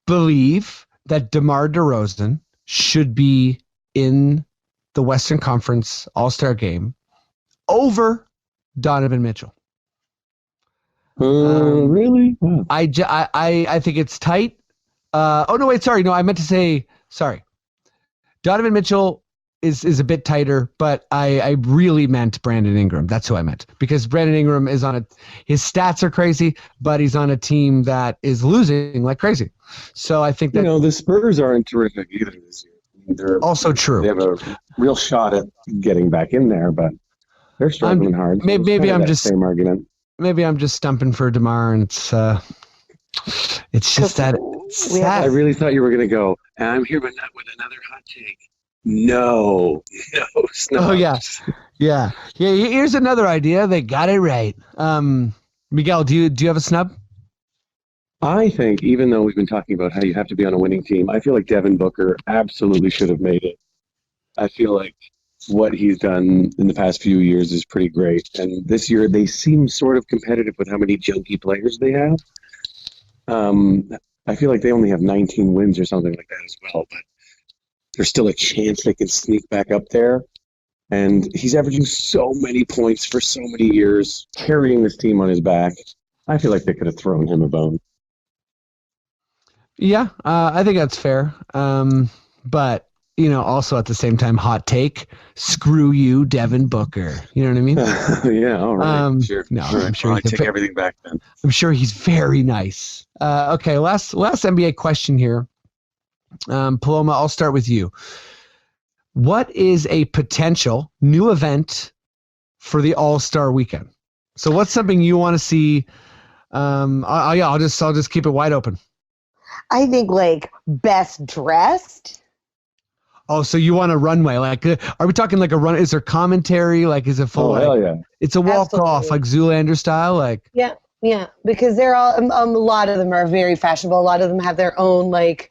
believe that DeMar DeRozan should be in the Western Conference All-Star game over Donovan Mitchell. Really? Wow. I think it's tight. I meant to say sorry. Donovan Mitchell is a bit tighter, but I really meant Brandon Ingram. That's who I meant, because Brandon Ingram is his stats are crazy, but he's on a team that is losing like crazy. So I think that the Spurs aren't terrific either this year. They're also true. They have a real shot at getting back in there, but they're struggling hard. So maybe I'm just same argument. Maybe I'm just stumping for DeMar, and it's just that. I really thought you were going to go, and I'm here with another hot take. No, Oh yeah. Here's another idea. They got it right. Miguel, do you have a snub? I think, even though we've been talking about how you have to be on a winning team, I feel like Devin Booker absolutely should have made it. I feel like what he's done in the past few years is pretty great. And this year they seem sort of competitive with how many junky players they have. I feel like they only have 19 wins or something like that as well, but there's still a chance they can sneak back up there. And he's averaging so many points for so many years, carrying this team on his back. I feel like they could have thrown him a bone. Yeah, I think that's fair. But also at the same time, hot take, screw you, Devin Booker. You know what I mean? Yeah, all right. Sure. No, All right. I'm sure I take everything back then. I'm sure he's very nice. Okay, last NBA question here. Paloma, I'll start with you. What is a potential new event for the All-Star weekend? So what's something you want to see? I'll just keep it wide open. I think like best dressed. Oh, so you want a runway? Like, are we talking like a run? Is there commentary? Like, is it full? Oh, hell yeah. It's a walk off, like Zoolander style. Like, yeah, because they're all a lot of them are very fashionable. A lot of them have their own like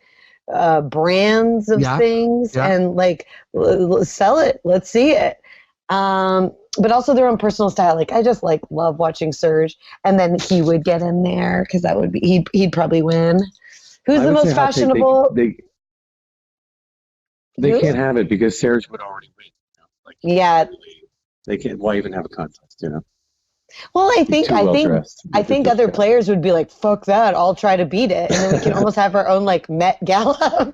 brands of things, and like sell it. Let's see it. But also their own personal style. Like, I just like love watching Serge, and then he would get in there because that would be he'd probably win. Who's the most fashionable? They can't have it because Serge would already win. Yeah. They can't. Why even have a contest? Well, I think other players would be like, "Fuck that! I'll try to beat it," and then we can almost have our own like Met Gala.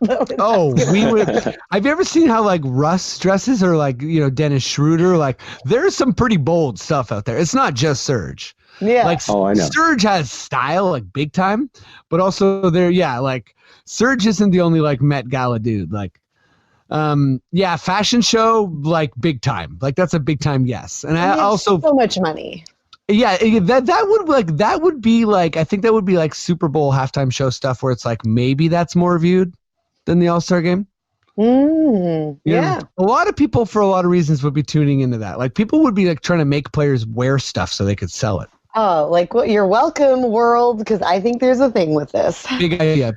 We would. Have you ever seen how like Russ dresses, or like Dennis Schroeder? Like, there's some pretty bold stuff out there. It's not just Serge. Yeah. Like, I know. Serge has style, like big time, but also like Serge isn't the only like Met Gala dude. Like, fashion show, like big time. Like, that's a big time yes. And I also so much money. Yeah, that would be like, I think that would be like Super Bowl halftime show stuff where it's like maybe that's more viewed than the All-Star game. Yeah. A lot of people for a lot of reasons would be tuning into that. Like, people would be like trying to make players wear stuff so they could sell it. Oh, like what? You're welcome, world, because I think there's a thing with this. Big idea.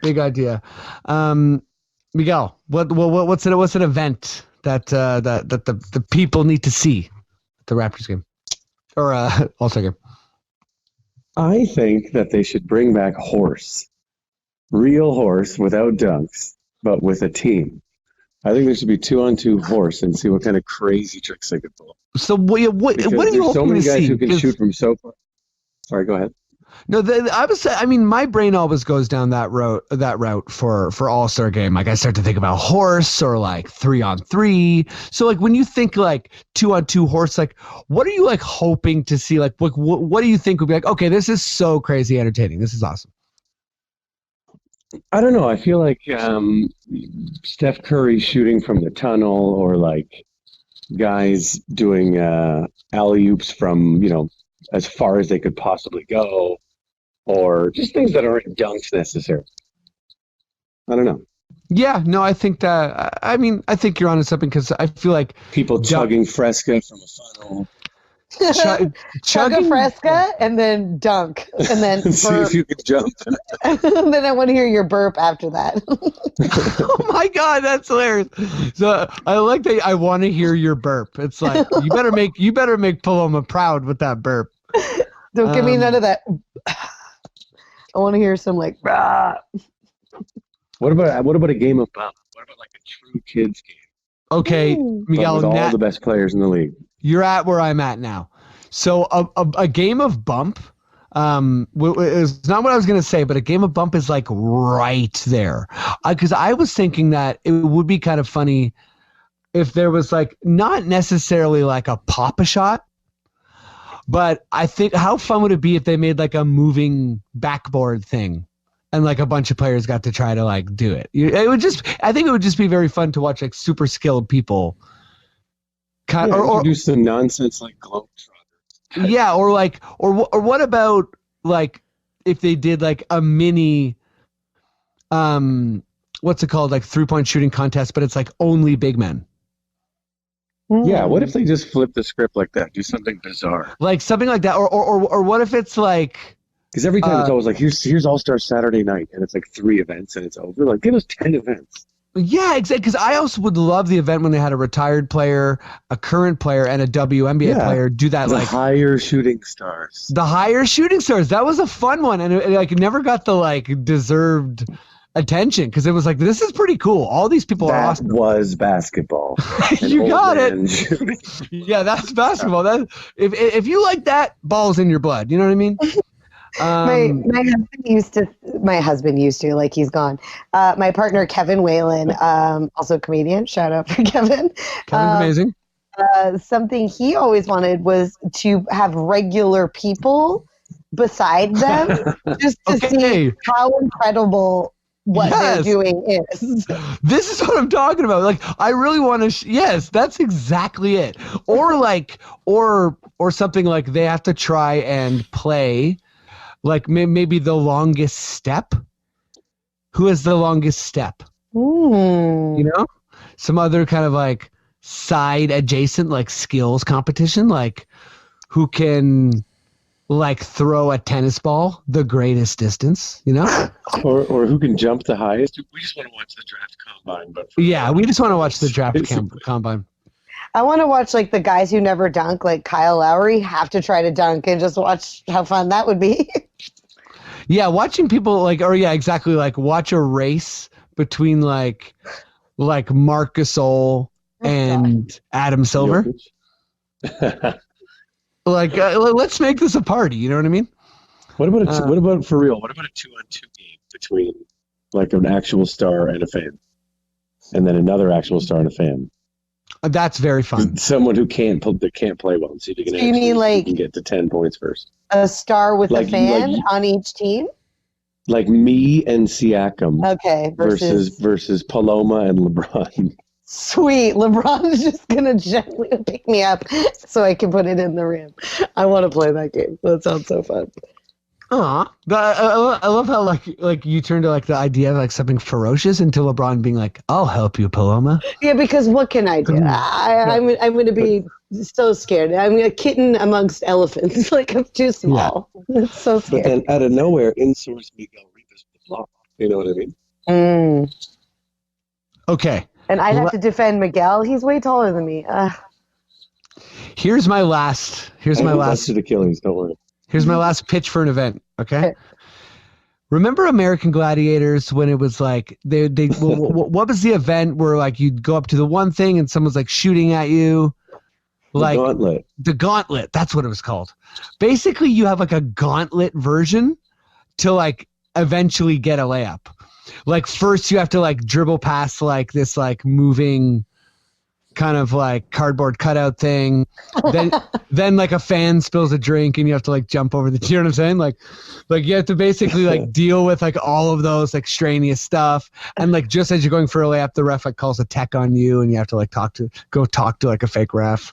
Miguel, what's an event that the people need to see at the Raptors game or All-Star game? I think that they should bring back real horse without dunks, but with a team. I think there should be 2-on-2 horse and see what kind of crazy tricks they could pull. So what are you hoping so many to guys see? who can shoot from so far. Sorry, go ahead. No, my brain always goes down that route for All-Star game. Like, I start to think about horse or like 3-on-3. So like when you think like 2-on-2 horse, like what are you like hoping to see? Like what do you think would be like, okay, this is so crazy entertaining. This is awesome. I don't know. I feel like Steph Curry shooting from the tunnel, or like guys doing alley-oops from, as far as they could possibly go, or just things that aren't dunks necessarily. I don't know. Yeah, no, I think that, I think you're onto something, because I feel like people chugging Fresca from a funnel. Chug a Fresca and then dunk and then see if you can jump. And then I want to hear your burp after that. Oh my God, that's hilarious. So I like that. I want to hear your burp. It's like you better make Paloma proud with that burp. Don't give me none of that. I want to hear some like. Rah. What about a game of bump? What about like a true kids game? Okay, Miguel, with all the best players in the league. You're at where I'm at now. So a game of bump is not what I was going to say, but a game of bump is like right there. Because I was thinking that it would be kind of funny if there was like not necessarily like a pop-a-shot, but I think how fun would it be if they made like a moving backboard thing and like a bunch of players got to try to like do it. I think it would just be very fun to watch like super skilled people. Or do some nonsense like Globetrotters. Yeah, or what about like if they did like a mini, what's it called, like 3-point shooting contest, but it's like only big men. Yeah, what if they just flip the script like that? Do something bizarre, like something like that, or what if it's like? Because every time it's always like here's All-Star Saturday night, and it's like 3 events and it's over. Like give us 10 events. Yeah, exactly. Because I also would love the event when they had a retired player, a current player, and a WNBA player do that. The higher shooting stars. The higher shooting stars. That was a fun one, and it like never got the like deserved attention because it was like, this is pretty cool. All these people are awesome. That was basketball. You got it. Yeah, that's basketball. That if you like that, ball's in your blood. You know what I mean? My husband used to, like, he's gone. My partner Kevin Whalen, also comedian. Shout out for Kevin. Kevin's amazing. Something he always wanted was to have regular people beside them, just to see how incredible what they're doing is. This is what I'm talking about. Like, I really want to. Yes, that's exactly it. Or like, or something like they have to try and play, like maybe the longest step. Who has the longest step? You know, some other kind of like side adjacent like skills competition, like who can like throw a tennis ball the greatest distance, you know, or who can jump the highest. We just want to watch the draft combine, but we just want to watch the draft combine. I want to watch like the guys who never dunk, like Kyle Lowry, have to try to dunk and just watch how fun that would be. Yeah, watching people like, or yeah, exactly, like watch a race between like Marc Gasol and Adam Silver. Like, let's make this a party. You know what I mean? What about for real? What about a 2-on-2 game between like an actual star and a fan, and then another actual star and a fan? That's very fun. Someone who can't play well. See if you can. So you mean like you can get to 10 points first? A star with a fan on each team? Like me and Siakam. Okay. Versus Paloma and LeBron. Sweet. LeBron is just going to gently pick me up so I can put it in the rim. I want to play that game. That sounds so fun. Aw. I love how like you turn to like the idea of like something ferocious into LeBron being like, I'll help you, Paloma. Yeah, because what can I do? I'm going to be so scared. I'm a kitten amongst elephants. Like, I'm too small. Yeah. It's so scary. But then out of nowhere, in-source Miguel Rivas with the block. You know what I mean? Okay. And I'd have to defend Miguel. He's way taller than me. Here's my last. Busted Achilles. Don't worry. Here's my last pitch for an event. Okay. Remember American Gladiators when it was like what was the event where like you'd go up to the one thing and someone's like shooting at you? Like the gauntlet. That's what it was called. Basically, you have like a gauntlet version to like eventually get a layup. Like first you have to like dribble past like this like moving kind of like cardboard cutout thing. Then like a fan spills a drink and you have to like jump over the, you know what I'm saying? Like you have to basically like deal with like all of those like extraneous stuff. And like just as you're going for a layup, the ref like calls a tech on you and you have to like go talk to like a fake ref.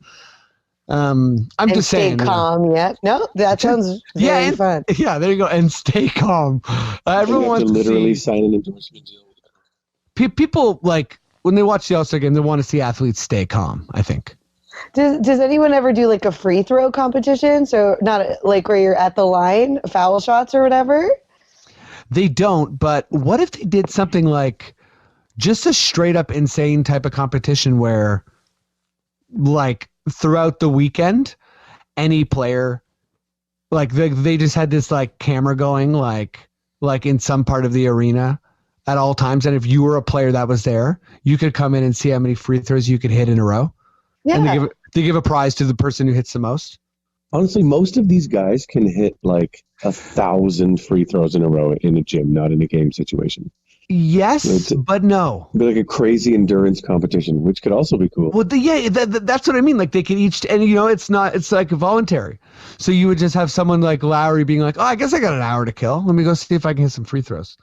I'm just saying. Stay calm. Yeah. No, that sounds very fun. Yeah, there you go. And stay calm. Everyone wants to literally sign an endorsement deal. People like when they watch the All-Star game, they want to see athletes stay calm, I think. Does anyone ever do like a free throw competition? So not like where you're at the line, foul shots or whatever? They don't, but what if they did something like just a straight up insane type of competition where like throughout the weekend, any player, like they just had this like camera going like in some part of the arena at all times. And if you were a player that was there, you could come in and see how many free throws you could hit in a row. Yeah. And they give a prize to the person who hits the most. Honestly, most of these guys can hit like 1,000 free throws in a row in a gym, not in a game situation. Yes, but no. It'd be like a crazy endurance competition, which could also be cool. Well, that's what I mean. Like they could each, and you know, it's like voluntary. So you would just have someone like Lowry being like, oh, I guess I got an hour to kill. Let me go see if I can hit some free throws.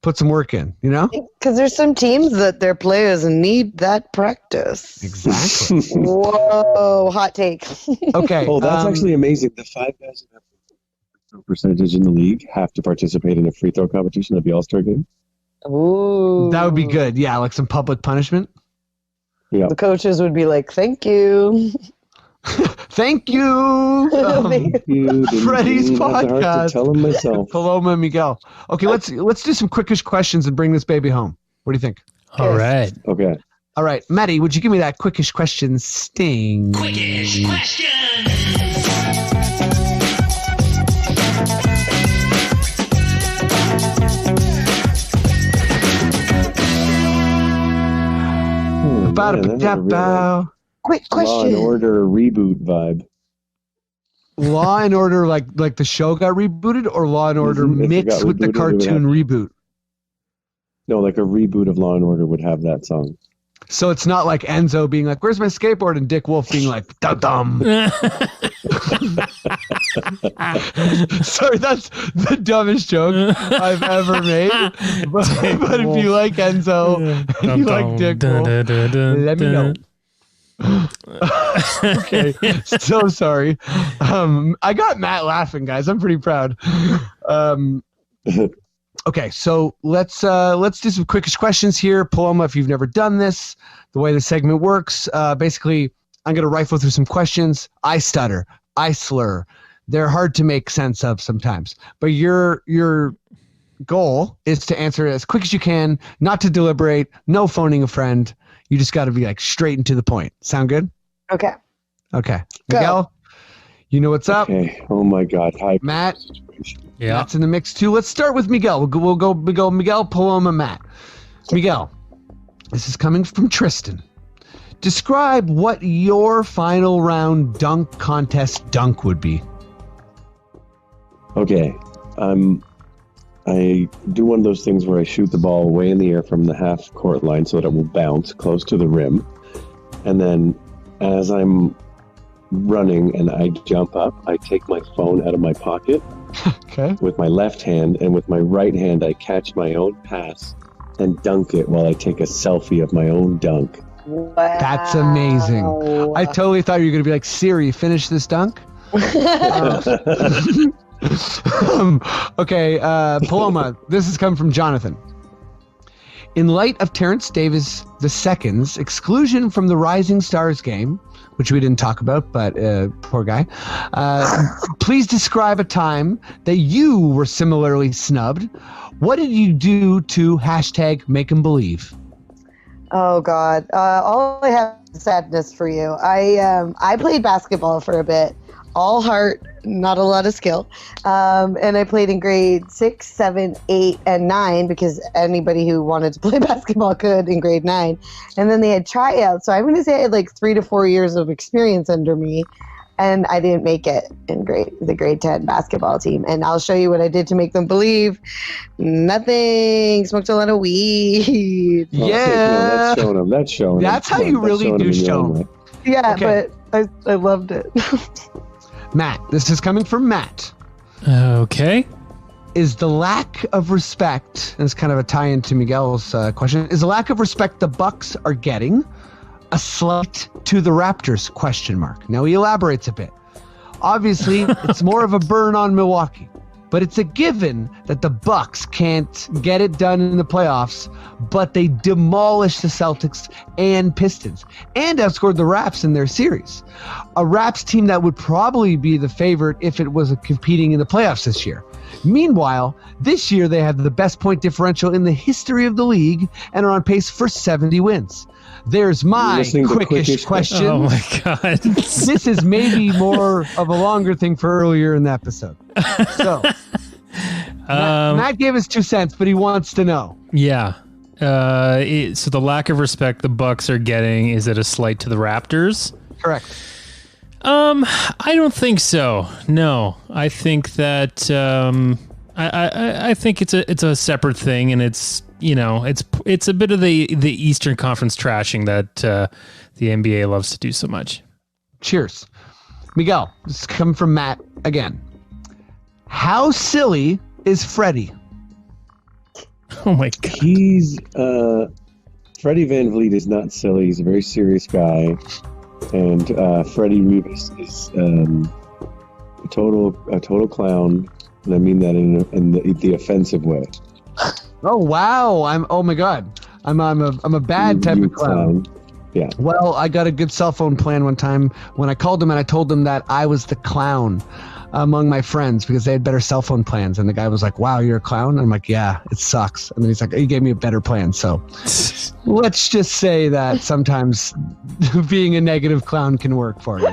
Put some work in, you know? Because there's some teams that their players need that practice. Exactly. Whoa, hot take. Okay. Oh, that's actually amazing. The 5 guys who have the percentage in the league have to participate in a free throw competition at the All-Star game. Ooh. That would be good. Yeah, like some public punishment. Yeah. The coaches would be like, thank you. Thank you. Freddie's podcast. Tell him myself. Paloma and Miguel. Okay, let's do some quickish questions and bring this baby home. What do you think? All right. Okay. All right, Maddie, would you give me that quickish question sting? Quickish question. Quick question. Law and Order reboot vibe. Law and Order, like the show got rebooted, or Law and Order If it mixed got with the rebooted, it would cartoon reboot? No, like a reboot of Law and Order would have that song. So it's not like Enzo being like, "Where's my skateboard?" and Dick Wolf being like, "Dum dum." Sorry, that's the dumbest joke I've ever made. But if you like Enzo and you like Dick Wolf, let me know. Okay, so sorry. I got Matt laughing, guys. I'm pretty proud. Okay, so let's do some quickish questions here. Paloma, if you've never done this, the way the segment works, basically, I'm going to rifle through some questions. I stutter. I slur. They're hard to make sense of sometimes. But your goal is to answer it as quick as you can, not to deliberate, no phoning a friend. You just got to be like straight and to the point. Sound good? Okay. Okay. Go. Miguel, you know what's up? Okay. Oh my God. Hi. Matt. Yeah. Matt's in the mix too. Let's start with Miguel. We'll go Miguel, Paloma, Matt. Miguel, this is coming from Tristan. Describe what your final round dunk contest dunk would be. Okay. I do one of those things where I shoot the ball way in the air from the half court line so that it will bounce close to the rim. And then as I'm running and I jump up, I take my phone out of my pocket Okay. with my left hand, and with my right hand I catch my own pass and dunk it while I take a selfie of my own dunk. Wow. That's amazing. I totally thought you were going to be like, Siri, finish this dunk. Okay, Paloma, this has come from Jonathan. In light of Terrence Davis II's exclusion from the Rising Stars game, which we didn't talk about, but poor guy, please describe a time that you were similarly snubbed. What did you do to #MakeEmBelieve? Oh God! All I have is sadness for you. I played basketball for a bit, all heart, not a lot of skill, and I played in grade 6, 7, 8, and 9 because anybody who wanted to play basketball could in grade 9, and then they had tryouts. So I'm going to say I had like 3 to 4 years of experience under me, and I didn't make it in the grade 10 basketball team. And I'll show you what I did to make them believe. Nothing. Smoked a lot of weed. Yeah. That's showing them. That's how you really do show them. Yeah, Okay. but I loved it. Matt, this is coming from Matt. Okay. Is the lack of respect, and it's kind of a tie-in to Miguel's question, is the lack of respect the Bucks are getting a slight to the Raptors ? Now he elaborates a bit. Obviously, it's more of a burn on Milwaukee, but it's a given that the Bucks can't get it done in the playoffs, but they demolished the Celtics and Pistons and outscored the Raps in their series. A Raps team that would probably be the favorite if it was competing in the playoffs this year. Meanwhile, this year they have the best point differential in the history of the league and are on pace for 70 wins. There's my quickish question. Oh my God. This is maybe more of a longer thing for earlier in the episode. So, Matt gave us 2 cents, but he wants to know. Yeah. So the lack of respect the Bucks are getting, is it a slight to the Raptors? Correct. I don't think so. No, I think that I think it's a separate thing, and it's it's a bit of the Eastern Conference trashing that the NBA loves to do so much. Cheers, Miguel. This is coming from Matt again. How silly is Freddie? Oh my God. He's Freddie Van Vliet is not silly. He's a very serious guy, and Freddie Rivas is a total clown, and I mean that in the offensive way. Oh wow! Oh my God! I'm a bad type of clown. Yeah. Well, I got a good cell phone plan one time when I called him and I told them that I was the clown among my friends because they had better cell phone plans. And the guy was like, "Wow, you're a clown?" And I'm like, "Yeah, it sucks." And then he's like, "He gave me a better plan." So let's just say that sometimes being a negative clown can work for you.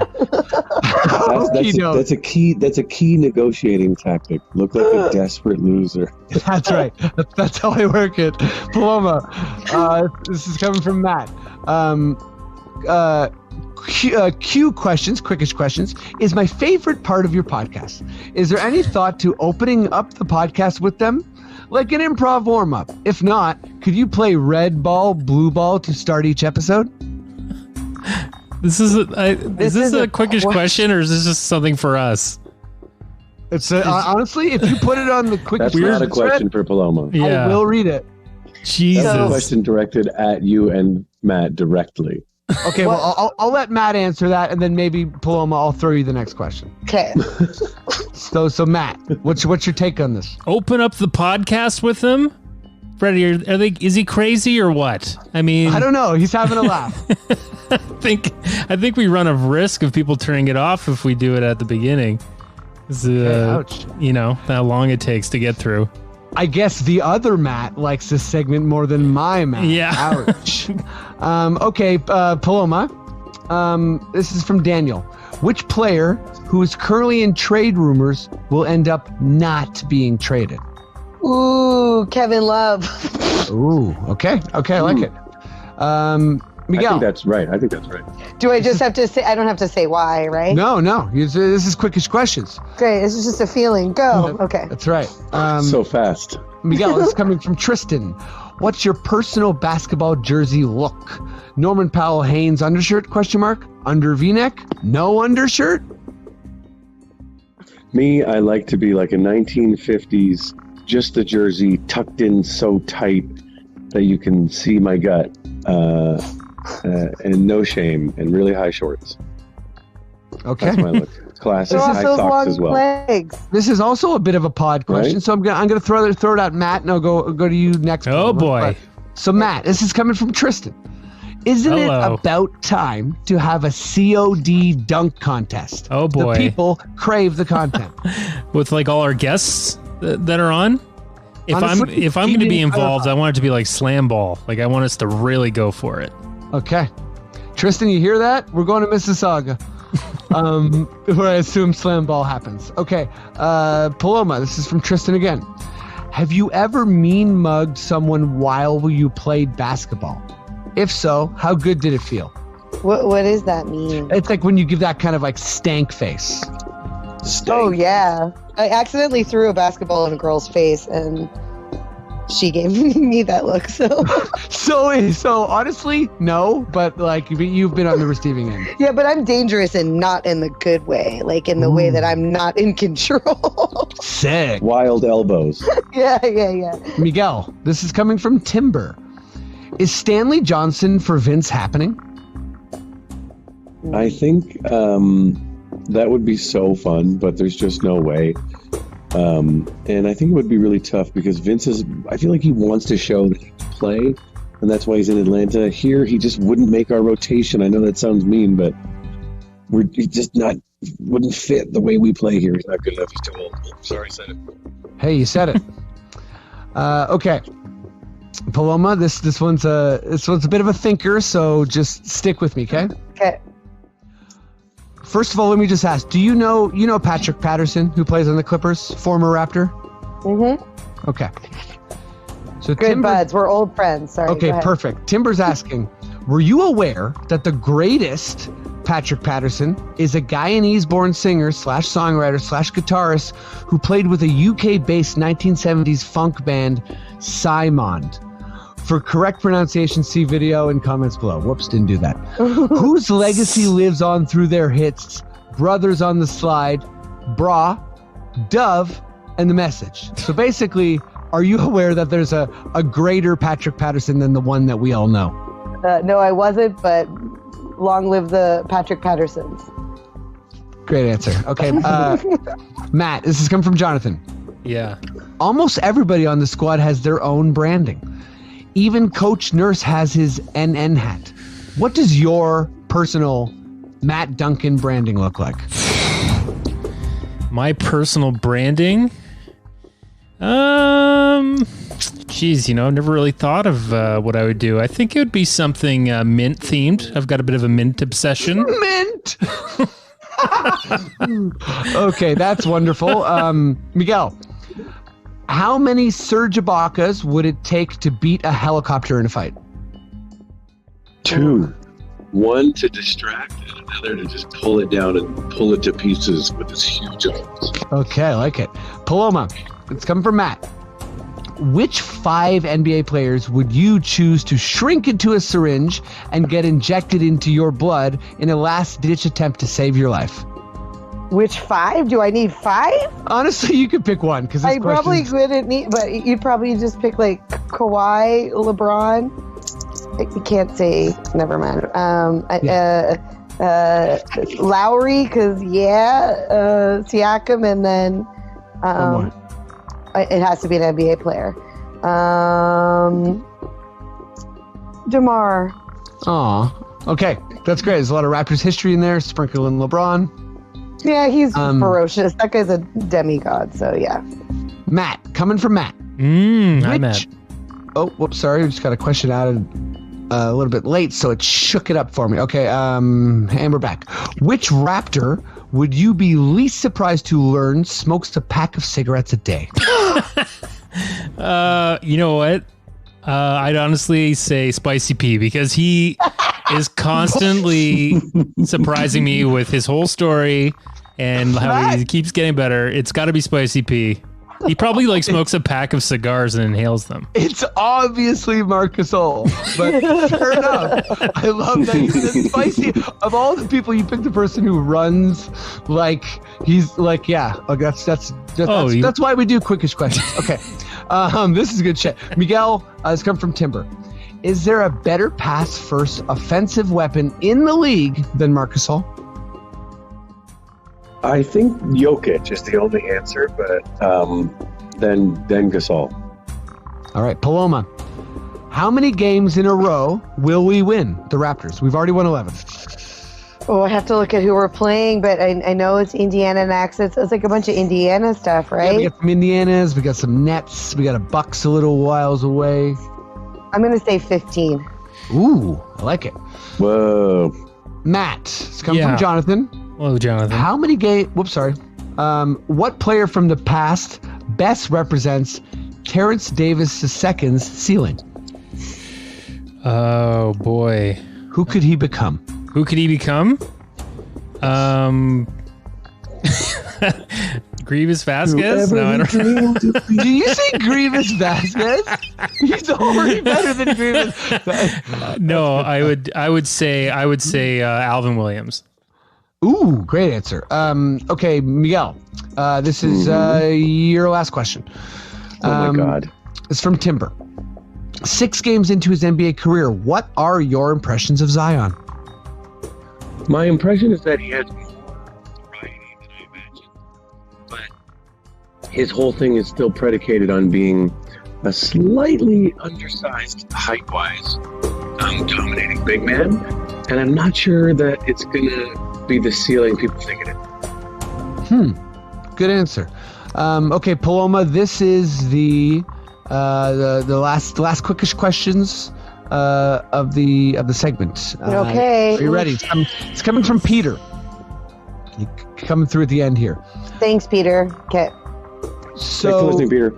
That's a key negotiating tactic. Look like a desperate loser. That's right. That's how I work it. Paloma, this is coming from Matt. Q questions, Quickish questions, is my favorite part of your podcast. Is there any thought to opening up the podcast with them? Like an improv warm-up. If not, could you play red ball, blue ball to start each episode? Is this a Quickish question, or is this just something for us? It's honestly, if you put it on the Quickish That's not a thread, question for Paloma. Yeah. I will read it. Jesus. That's a question directed at you and Matt directly. Okay, well, I'll let Matt answer that, and then maybe Paloma, I'll throw you the next question. Okay. So Matt, what's your take on this? Open up the podcast with them? Freddie, is he crazy or what? I mean, I don't know. He's having a laugh. I think we run a risk of people turning it off if we do it at the beginning. Ouch. You know, how long it takes to get through. I guess the other Matt likes this segment more than my Matt. Yeah. Ouch. Okay, Paloma. This is from Daniel. Which player who is currently in trade rumors will end up not being traded? Ooh, Kevin Love. Ooh, okay, I like it. Miguel. I think that's right. Do I just have to say? I don't have to say why, right? No. This is Quickish questions. Great. This is just a feeling. Go. Okay. That's right. So fast. Miguel, this is coming from Tristan. What's your personal basketball jersey look? Norman Powell Haynes undershirt, question mark? Under V-neck? No undershirt? Me, I like to be like a 1950s, just the jersey tucked in so tight that you can see my gut, and no shame, and really high shorts. Okay. That's my look. Classic Throw off high those socks long as well. legs. This is also a bit of a pod question, Right? so I'm gonna throw it out, Matt, and I'll go to you next. Oh, boy. So Matt, this is coming from Tristan. Isn't it Hello. about time to have a COD dunk contest? Oh, boy. The people crave the content. With like all our guests that are on. Honestly, If I'm going to be cheating, involved, I want it to be like slam ball. Like I want us to really go for it. Okay. Tristan, you hear that? We're going to Mississauga. Where I assume slam ball happens. Okay. Paloma, this is from Tristan again. Have you ever mean mugged someone while you played basketball? If so, how good did it feel? What does that mean? It's like when you give that kind of like stank face. Oh yeah, I accidentally threw a basketball in a girl's face, and she gave me that look. So honestly, no, but like you've been on the receiving end. Yeah, but I'm dangerous and not in the good way, like in the way that I'm not in control. Sick. Wild elbows. Yeah. Miguel, this is coming from Timber. Is Stanley Johnson for Vince happening? I think that would be so fun, but there's just no way. And I think it would be really tough because Vince I feel like he wants to show that he can play, and that's why he's in Atlanta. Here, he just wouldn't make our rotation. I know that sounds mean, but he just wouldn't fit the way we play here. He's not good enough. He's too old. Sorry, I said it. Hey, you said it. Okay. Paloma, this one's a bit of a thinker, so just stick with me, okay? Okay. First of all, let me just ask: do you know Patrick Patterson, who plays on the Clippers, former Raptor? Mm-hmm. Okay. So Good buds. We're old friends. Sorry. Okay, go ahead. perfect. Timber's asking: were you aware that the greatest Patrick Patterson is a Guyanese-born singer / songwriter / guitarist who played with a UK-based 1970s funk band, Simond? For correct pronunciation, see video and comments below. Whoops, didn't do that. Whose legacy lives on through their hits, Brothers on the Slide, Bra, Dove, and The Message? So basically, are you aware that there's a greater Patrick Patterson than the one that we all know? No, I wasn't, but long live the Patrick Pattersons. Great answer. Okay, Matt, this is coming from Jonathan. Yeah. Almost everybody on the squad has their own branding. Even Coach Nurse has his NN hat. What does your personal Matt Duncan branding look like? My personal branding? Geez, I've never really thought of what I would do. I think it would be something mint themed. I've got a bit of a mint obsession. Mint! Okay, that's wonderful. Miguel, how many Serge Ibakas would it take to beat a helicopter in a fight? 2. 1 to distract, and together to just pull it down and pull it to pieces with his huge arms. Okay, I like it. Paloma, it's coming from Matt. Which 5 NBA players would you choose to shrink into a syringe and get injected into your blood in a last-ditch attempt to save your life? Which 5? Do I need 5? Honestly, you could pick one because I probably couldn't need, but you'd probably just pick like Kawhi, LeBron. You can't say, never mind. Lowry, because Siakam, and then it has to be an NBA player. DeMar. Aw. Okay, that's great. There's a lot of Raptors history in there. Sprinkle in LeBron. Yeah, he's ferocious. That guy's a demigod, so yeah. Matt, coming from Matt. Hi, Matt. Oh, whoops, sorry. We just got a question added a little bit late, so it shook it up for me. Okay, and we're back. Which Raptor would you be least surprised to learn smokes a pack of cigarettes a day? You know what? I'd honestly say Spicy P, because he is constantly surprising me with his whole story and how he keeps getting better. It's got to be Spicy P. He probably like smokes a pack of cigars and inhales them. It's obviously Marcus Ole, but fair enough. I love that you said Spicy. Of all the people, you picked the person who runs like he's like, yeah. That's why we do quickish questions. Okay, this is good shit. Miguel has come from Timber. Is there a better pass first offensive weapon in the league than Marcus Ole? I think Jokic is the only answer, but then Gasol. All right, Paloma. How many games in a row will we win, the Raptors? We've already won 11. Oh, I have to look at who we're playing, but I know it's Indiana next. It's like a bunch of Indiana stuff, right? Yeah, we got some Indianas, we got some Nets, we got a Bucks a little whiles away. I'm going to say 15. Ooh, I like it. Whoa. Matt, it's coming from Jonathan. Hello, Jonathan. How many games? Whoops, sorry. What player from the past best represents Terrence Davis II's ceiling? Oh, boy. Who could he become? Who could he become? Grievous Vasquez? No, I don't. Do you say Grievous Vasquez? He's already better than Grievous. No, I would say Alvin Williams. Ooh, great answer. Okay, Miguel, this is your last question. Oh my God. It's from Timber. 6 games into his NBA career, what are your impressions of Zion? My impression is that he has more variety than I imagined, but his whole thing is still predicated on being a slightly undersized height-wise, dominating big man, and I'm not sure that it's gonna be the ceiling people think it is. Good answer. Okay, Paloma, this is the last quickish questions of the segment. Okay. Are you ready? It's coming from Peter. Coming through at the end here. Thanks, Peter. Okay. Thanks for listening, Peter.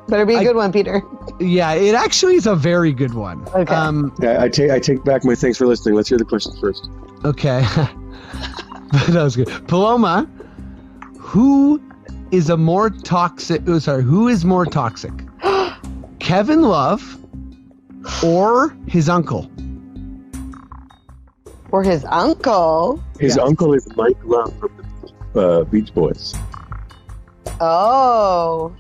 Better be a good one, Peter. Yeah, it actually is a very good one. Okay. Yeah, I take back my thanks for listening. Let's hear the questions first. Okay. That was good. Paloma, who is more toxic? Kevin Love or his uncle? Or his uncle? His uncle is Mike Love from the Beach Boys. Oh.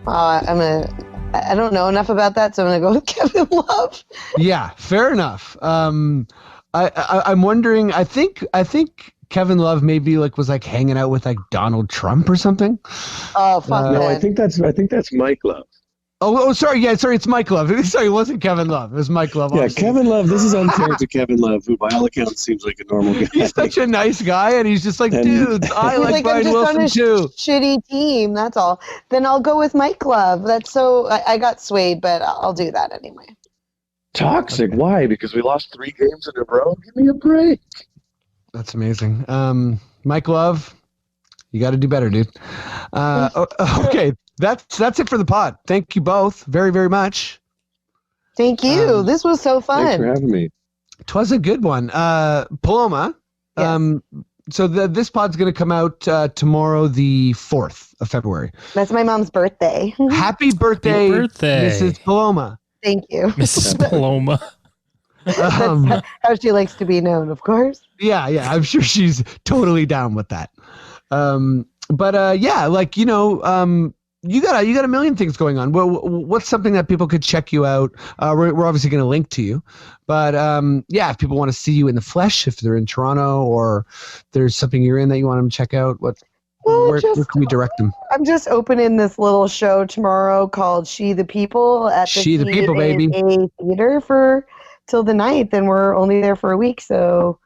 I don't know enough about that, so I'm gonna go with Kevin Love. Yeah, fair enough. I'm wondering. I think Kevin Love maybe was hanging out with Donald Trump or something. Oh fuck! No, I think that's Mike Love. Oh, sorry. Yeah, sorry. It's Mike Love. Sorry, it wasn't Kevin Love. It was Mike Love. Yeah, obviously. Kevin Love. This is unfair to Kevin Love, who by all accounts seems like a normal guy. He's such a nice guy, and he's just dudes, I like Brian I'm just Wilson on a too. shitty team. That's all. Then I'll go with Mike Love. That's so. I got swayed, but I'll do that anyway. Toxic? Okay. Why? Because we lost 3 games in a row? Give me a break. That's amazing. Mike Love, you got to do better, dude. Okay, that's it for the pod. Thank you both very, very much. Thank you. This was so fun. Thanks for having me. 'Twas a good one. Paloma. Yes. So this pod's going to come out tomorrow, the 4th of February. That's my mom's birthday. Happy birthday, Mrs. Paloma. Thank you. Mrs. Paloma. That's how she likes to be known, of course. Yeah, I'm sure she's totally down with that. Yeah, like, you got a million things going on. Well, what's something that people could check you out? We're obviously going to link to you, but if people want to see you in the flesh, if they're in Toronto or there's something you're in that you want them to check out, where can we direct them? I'm just opening this little show tomorrow called She the People at the She the People, baby. Theater for till the 9th, and we're only there for a week, so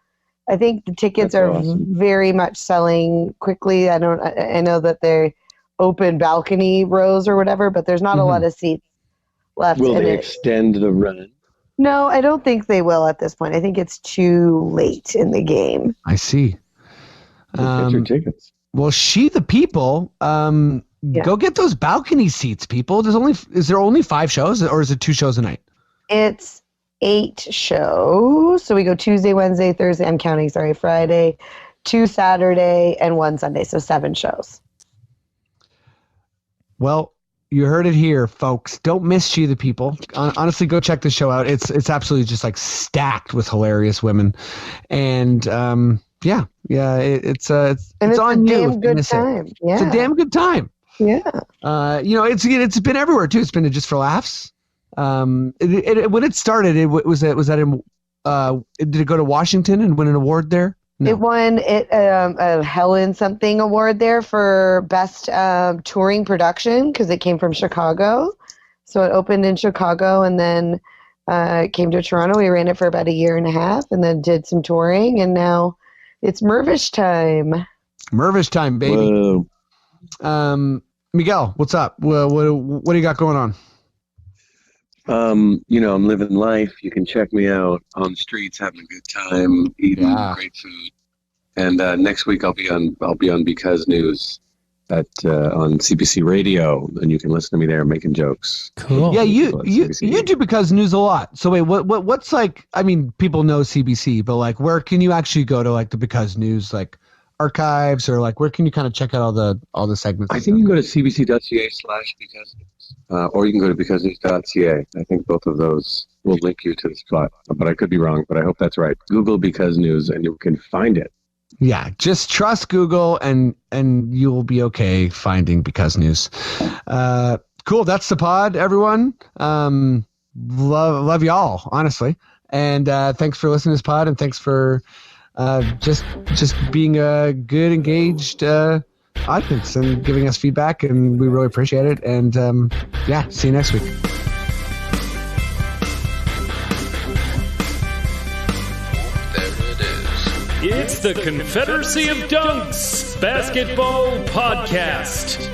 I think the tickets are very much selling quickly. I know that they're open balcony rows or whatever, but there's not a lot of seats left. Will they extend the run? No, I don't think they will at this point. I think it's too late in the game. I see. Get your tickets. Well, She the People, go get those balcony seats, people. Is there only 5 shows, or is it 2 shows a night? It's 8 shows. So we go Tuesday, Wednesday, Thursday. I'm counting, sorry, Friday, 2 Saturday, and 1 Sunday. So 7 shows. Well, you heard it here, folks. Don't miss She the People. Honestly, go check the show out. It's absolutely just like stacked with hilarious women, and it's on you. Damn good time. Yeah, it's a damn good time. Yeah. It's been everywhere too. It's been Just for Laughs. When it started, did it go to Washington and win an award there? No. It won a Helen something award there for best touring production because it came from Chicago. So it opened in Chicago and then it came to Toronto. We ran it for about a year and a half and then did some touring, and now it's Mervish time. Mervish time, baby. Whoa. Miguel, what's up? What do you got going on? I'm living life. You can check me out on the streets, having a good time, eating great food. And next week I'll be on Because News on CBC Radio, and you can listen to me there making jokes. Cool. Yeah, you do Because News a lot. So wait, what's like? I mean, people know CBC, but like, where can you actually go to like the Because News like archives, or like where can you kind of check out all the segments? I think you can go to cbc.ca/Because News, or you can go to becausenews.ca. I think both of those will link you to the spot, but I could be wrong. But I hope that's right. Google Because News, and you can find it. Yeah, just trust Google, and you will be okay finding Because News. Cool. That's the pod, everyone. Love y'all, honestly, and thanks for listening to this pod, and thanks for just being a good, engaged audience and giving us feedback, and we really appreciate it. And see you next week. It's the Confederacy of Dunks Basketball Podcast.